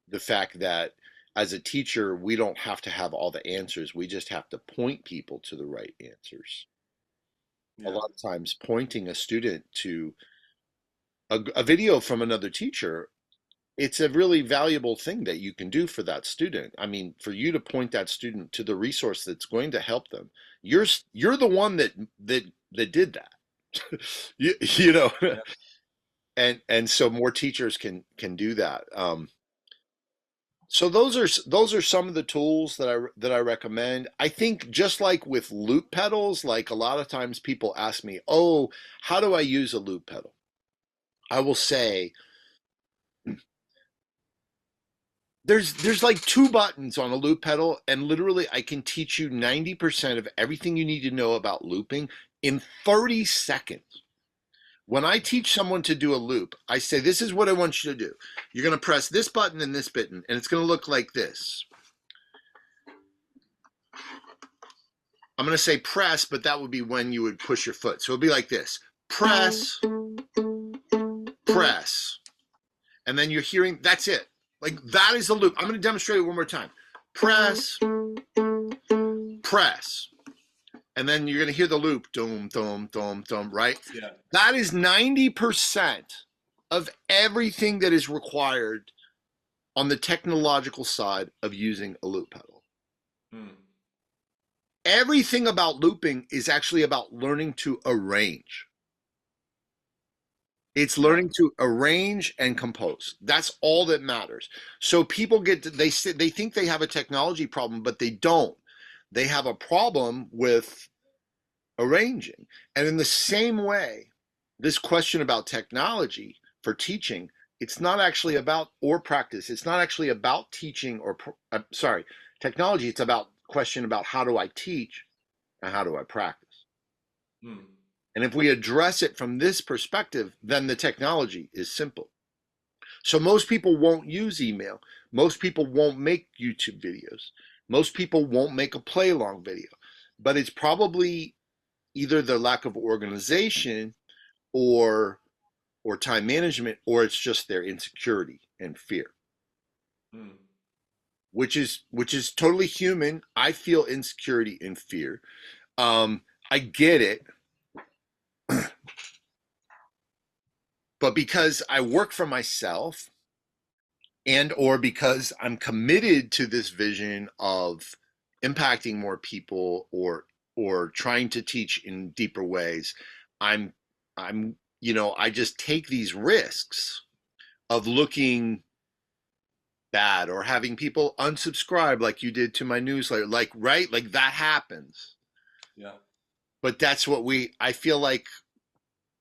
the fact that as a teacher, we don't have to have all the answers. We just have to point people to the right answers. A yeah, lot of times, pointing a student to a video from another teacher, it's a really valuable thing that you can do for that student. I mean, for you to point that student to the resource that's going to help them, you're the one that did that. you, you know, yeah, and so more teachers can do that. So those are some of the tools that I recommend. I think just like with loop pedals, like a lot of times people ask me, "Oh, how do I use a loop pedal?" I will say there's like two buttons on a loop pedal, and literally I can teach you 90% of everything you need to know about looping in 30 seconds. When I teach someone to do a loop, I say, this is what I want you to do. You're going to press this button and this button, and it's going to look like this. I'm going to say press, but that would be when you would push your foot. So it'll be like this: press, press. And then you're hearing, that's it. Like that is the loop. I'm going to demonstrate it one more time. Press, press. And then you're going to hear the loop, dum, dum, dum, dum, right? yeah, That is 90% of everything that is required on the technological side of using a loop pedal. mm, Everything about looping is actually about learning to arrange. It's yeah, learning to arrange and compose. That's all that matters. So people they think they have a technology problem, but they don't. They have a problem with arranging. And in the same way, this question about technology for teaching, it's not actually about or practice. It's not actually about teaching or sorry, technology. It's about question about how do I teach and how do I practice. Mm. And if we address it from this perspective, then the technology is simple. So most people won't use email. Most people won't make YouTube videos. Most people won't make a play along video. But it's probably either the lack of organization or time management, or it's just their insecurity and fear, Mm. which is totally human. I feel insecurity and fear. I get it, but because I work for myself and or because I'm committed to this vision of impacting more people or trying to teach in deeper ways, I'm I just take these risks of looking bad or having people unsubscribe like you did to my newsletter, like, right, like that happens. Yeah. But that's what I feel like,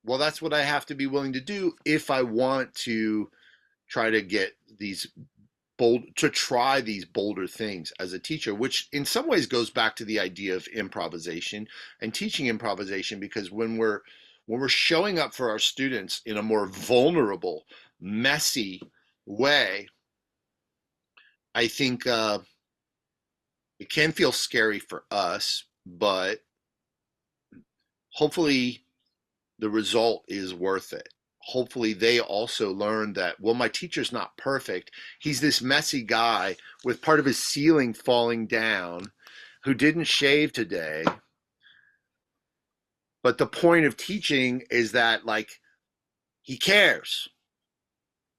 well, that's what I have to be willing to do if I want to try to get these try these bolder things as a teacher, which in some ways goes back to the idea of improvisation and teaching improvisation, because when we're showing up for our students in a more vulnerable, messy way, I think it can feel scary for us, but hopefully the result is worth it. Hopefully they also learn that, well, my teacher's not perfect. He's this messy guy with part of his ceiling falling down who didn't shave today. But the point of teaching is that, like, he cares.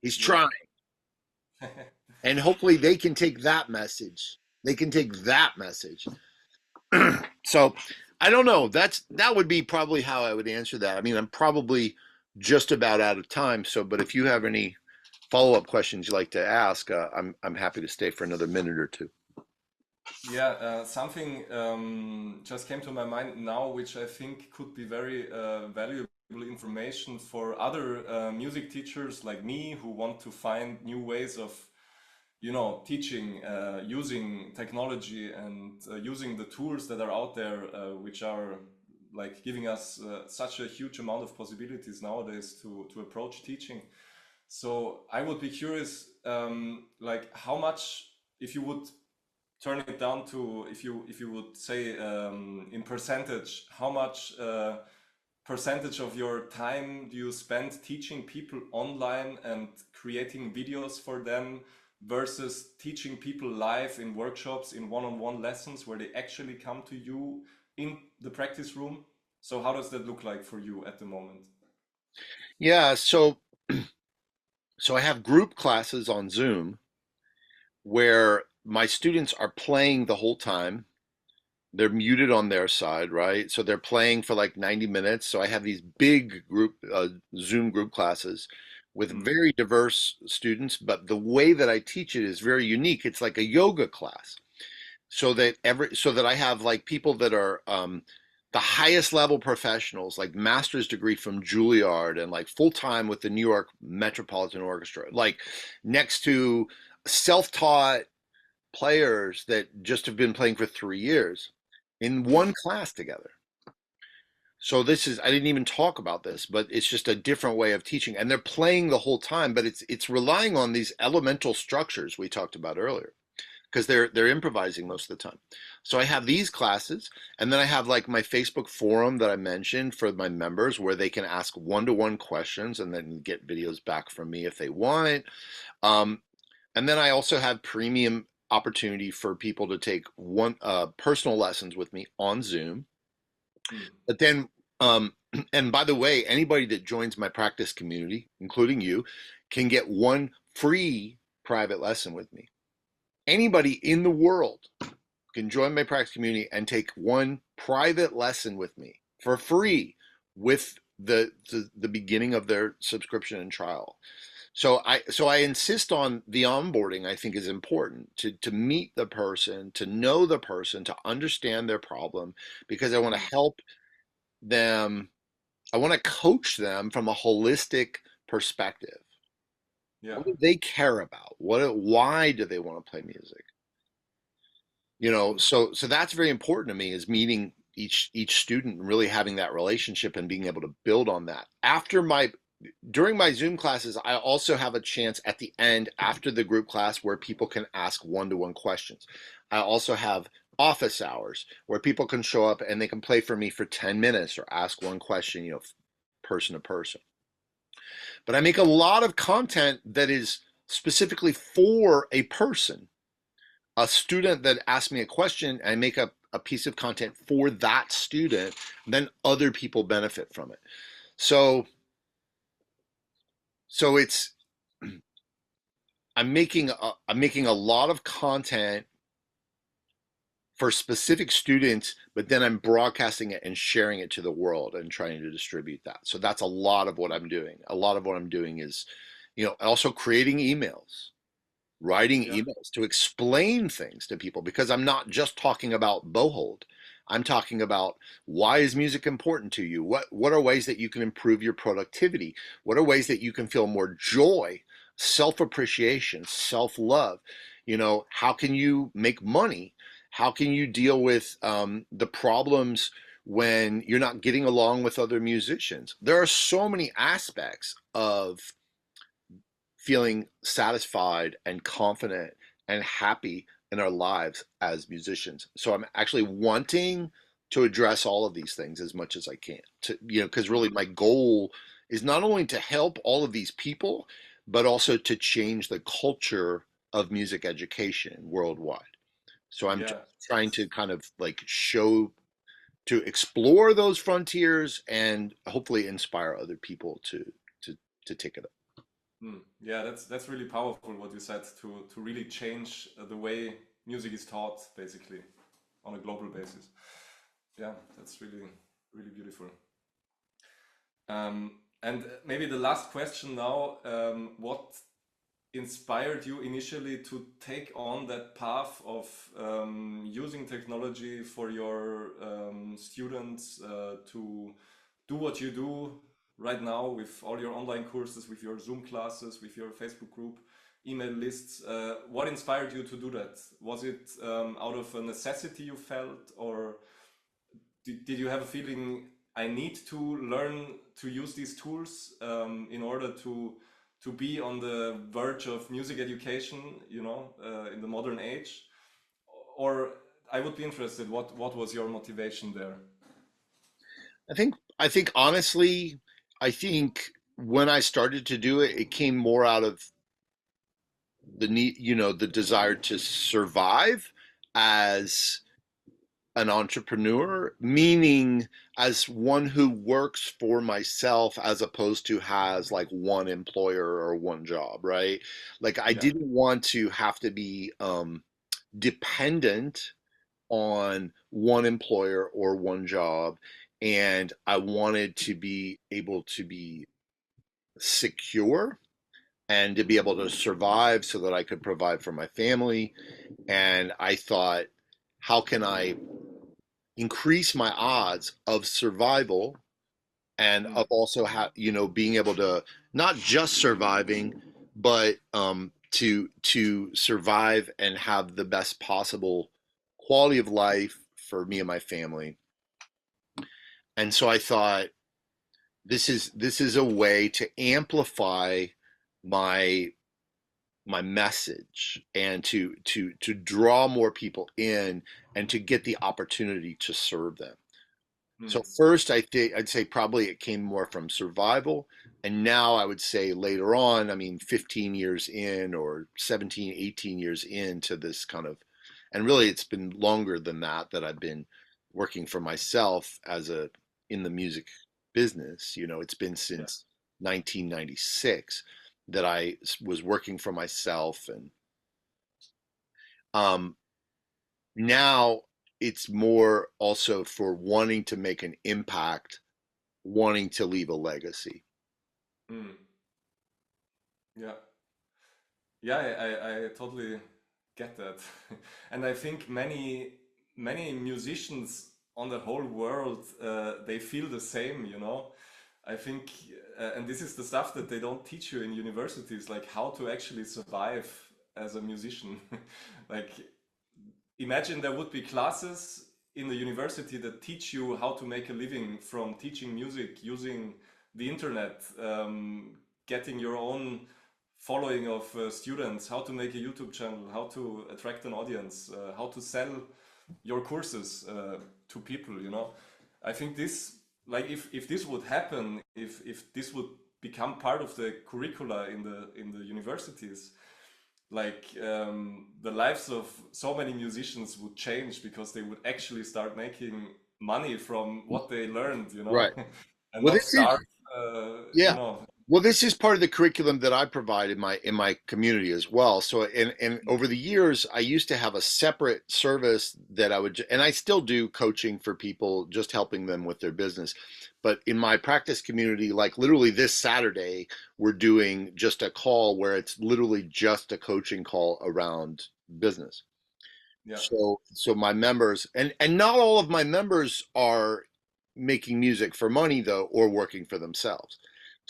He's Yeah. trying. And hopefully they can take that message. They can take that message. So I don't know. That would be probably how I would answer that. I mean, I'm probably just about out of time. So, but if you have any follow-up questions you'd like to ask, I'm happy to stay for another minute or two. Yeah, something just came to my mind now, which I think could be very valuable information for other music teachers like me who want to find new ways of, teaching using technology and using the tools that are out there, which are like giving us such a huge amount of possibilities nowadays to approach teaching. So I would be curious, like how much, if you would turn it down to, if you would say in percentage, how much percentage of your time do you spend teaching people online and creating videos for them versus teaching people live in workshops, in one-on-one lessons where they actually come to you in the practice room? So how does that look like for you at the moment? Yeah, so I have group classes on Zoom where my students are playing the whole time. They're muted on their side, right? So they're playing for like 90 minutes. So I have these big group Zoom group classes with Mm. very diverse students, but the way that I teach it is very unique. It's like a yoga class. So that I have like people that are the highest level professionals, like master's degree from Juilliard and like full time with the New York Metropolitan Orchestra, like next to self-taught players that just have been playing for 3 years in one class together. So I didn't even talk about this, but it's just a different way of teaching. And they're playing the whole time, but it's relying on these elemental structures we talked about earlier, because they're improvising most of the time. So I have these classes, and then I have like my Facebook forum that I mentioned for my members where they can ask one-to-one questions and then get videos back from me if they want. Um, and then I also have premium opportunity for people to take one personal lessons with me on Zoom. Mm. But then, um, and by the way, anybody that joins my practice community, including you, can get one free private lesson with me. Anybody in the world can join my practice community and take one private lesson with me for free with the beginning of their subscription and trial. So I insist on the onboarding. I think is important to meet the person, to know the person, to understand their problem, because I want to Mm. help them I want to coach them from a holistic perspective. Yeah. What do they care about? Why do they want to play music? Mm. So that's very important to me, is meeting each student and really having that relationship and being able to build on that. During my Zoom classes, I also have a chance at the end after the group class where people can ask one-to-one questions. I also have office hours where people can show up and they can play for me for 10 minutes or ask one question, person to person. But I make a lot of content that is specifically for a person, a student that asks me a question. I make a piece of content for that student, then other people benefit from it. So it's I'm making a lot of content for specific students, but then I'm broadcasting it and sharing it to the world and trying to distribute that. So that's a lot of what I'm doing. A lot of what I'm doing is, also creating emails, writing Yeah. emails to explain things to people, because I'm not just talking about Bohold. I'm talking about, why is music important to you? What are ways that you can improve your productivity? What are ways that you can feel more joy, self-appreciation, self-love? How can you make money? How can you deal with the problems when you're not getting along with other musicians? There are so many aspects of feeling satisfied and confident and happy in our lives as musicians. So I'm actually wanting to address all of these things as much as I can, because Mm. really my goal is not only to help all of these people, but also to change the culture of music education worldwide. So I'm Yeah. trying That's to kind of like to explore those frontiers and hopefully inspire other people to to take it up. Yeah, that's really powerful what you said, to really change the way music is taught basically on a global basis. Yeah, that's really beautiful. And maybe the last question now, what inspired you initially to take on that path of using technology for your students to do what you do right now with all your online courses, with your Zoom classes, with your Facebook group, email lists? What inspired you to do that? Was it out of a necessity you felt, or did you have a feeling, I need to learn to use these tools in order to be on the verge of music education, in the modern age? Or I would be interested, what was your motivation there? I think honestly, I think when I started to do it, it came more out of the need, the desire to survive as an entrepreneur, meaning as one who works for myself as opposed to has like one employer or one job, right? Like I Yeah. didn't want to have to be dependent on one employer or one job, and I wanted to be able to be secure and to be able to survive so that I could provide for my family. And I thought, how can I increase my odds of survival and Mm. of also being able to not just surviving, but to survive and have the best possible quality of life for me and my family. And so I thought, this is a way to amplify my my message and to draw more people in and to get the opportunity to serve them. So Mm. first, I'd say probably it came more from survival, and now I would say later on, I mean, 15 years in or 17, 18 years into this kind of, and really it's been longer than that that I've been working for myself in the music business. It's been Yeah. since 1996 that I was working for myself, and um, now it's more also for wanting to make an impact, wanting to leave a legacy. Mm. Yeah. Yeah, I totally get that. And I think many musicians on the whole world, they feel the same, I think, and this is the stuff that they don't teach you in universities, like how to actually survive as a musician. Like, imagine there would be classes in the university that teach you how to make a living from teaching music using the internet, getting your own following of students, how to make a YouTube channel, how to attract an audience, how to sell your courses to people, you know. I think this, like if this would happen, if this would become part of the curricula in the universities, like the lives of so many musicians would change because they would actually start making money from what they learned, you know, Right. and Well, not this is starve, you yeah. know. Well, this is part of the curriculum that I provide in my community as well. So, and over the years, I used to have a separate service that I would, and I still do coaching for people, just helping them with their business. But in my practice community, like literally this Saturday, we're doing just a call where it's literally just a coaching call around business. Yeah. So my members, and not all of my members are making music for money though, or working for themselves.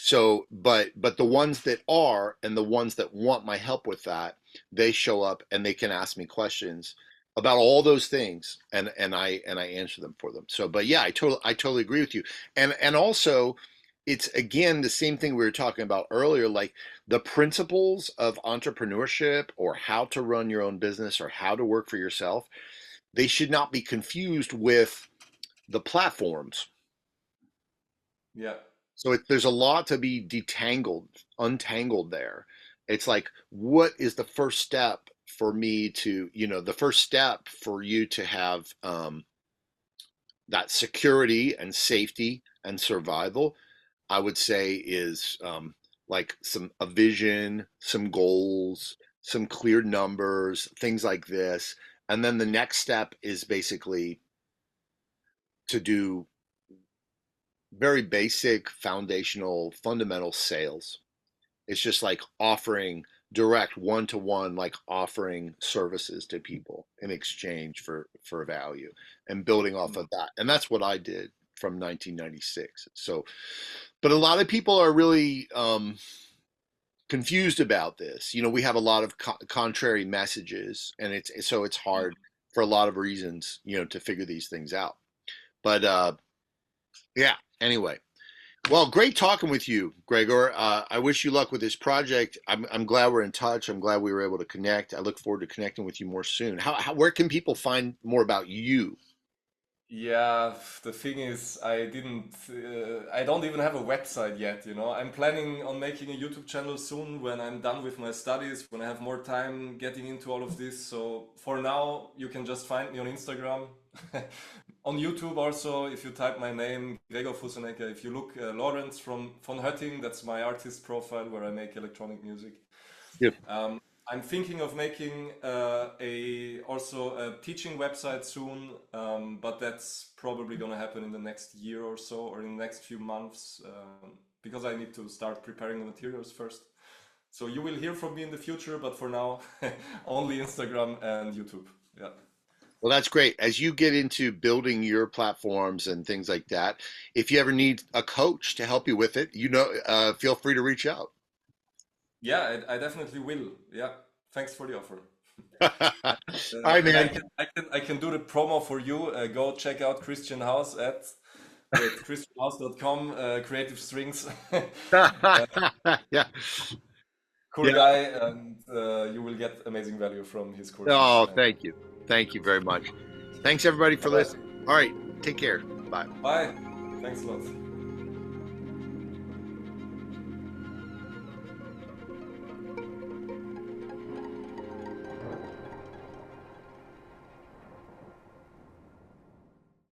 So, but the ones that are, and the ones that want my help with that, they show up and they can ask me questions about all those things, and I answer them for them. So, but yeah, I totally agree with you. And also, it's again the same thing we were talking about earlier, like the principles of entrepreneurship or how to run your own business or how to work for yourself, they should not be confused with the platforms. Yeah. So there's a lot to be untangled there. It's like, what is the first step for me to, the first step for you to have that security and safety and survival, I would say is like a vision, some goals, some clear numbers, things like this. And then the next step is basically to do very basic, foundational, fundamental sales. It's just like offering direct one to one, like offering services to people in exchange for value and building off Mm. of that. And that's what I did from 1996. So, but a lot of people are really confused about this. We have a lot of contrary messages, and it's hard for a lot of reasons, to figure these things out. But yeah. Anyway, well, great talking with you, Gregor. I wish you luck with this project. I'm glad we're in touch. I'm glad we were able to connect. I look forward to connecting with you more soon. Where can people find more about you? Yeah, the thing is, I don't even have a website yet, you know. I'm planning on making a YouTube channel soon when I'm done with my studies, when I have more time getting into all of this. So for now, you can just find me on Instagram. On YouTube also, if you type my name, Gregor Fussenegger, if you look Lawrence from von Hötting, that's my artist profile where I make electronic music. Yeah. Um, I'm thinking of making a also a teaching website soon, but that's probably going to happen in the next year or so, or in the next few months, because I need to start preparing the materials first. So you will hear from me in the future, but for now, only Instagram and YouTube. Yeah. Well, that's great. As you get into building your platforms and things like that, if you ever need a coach to help you with it, feel free to reach out. Yeah, I definitely will. Yeah. Thanks for the offer. All right, And man. I can do the promo for you. Go check out Christian House at wait, christianhouse.com, creative strings. Yeah. Cool Yeah. guy, and you will get amazing value from his courses. Oh, And thank you. Thank you very much. Thanks everybody for all right, listening. All right. Take care. Bye. bye. Thanks a lot.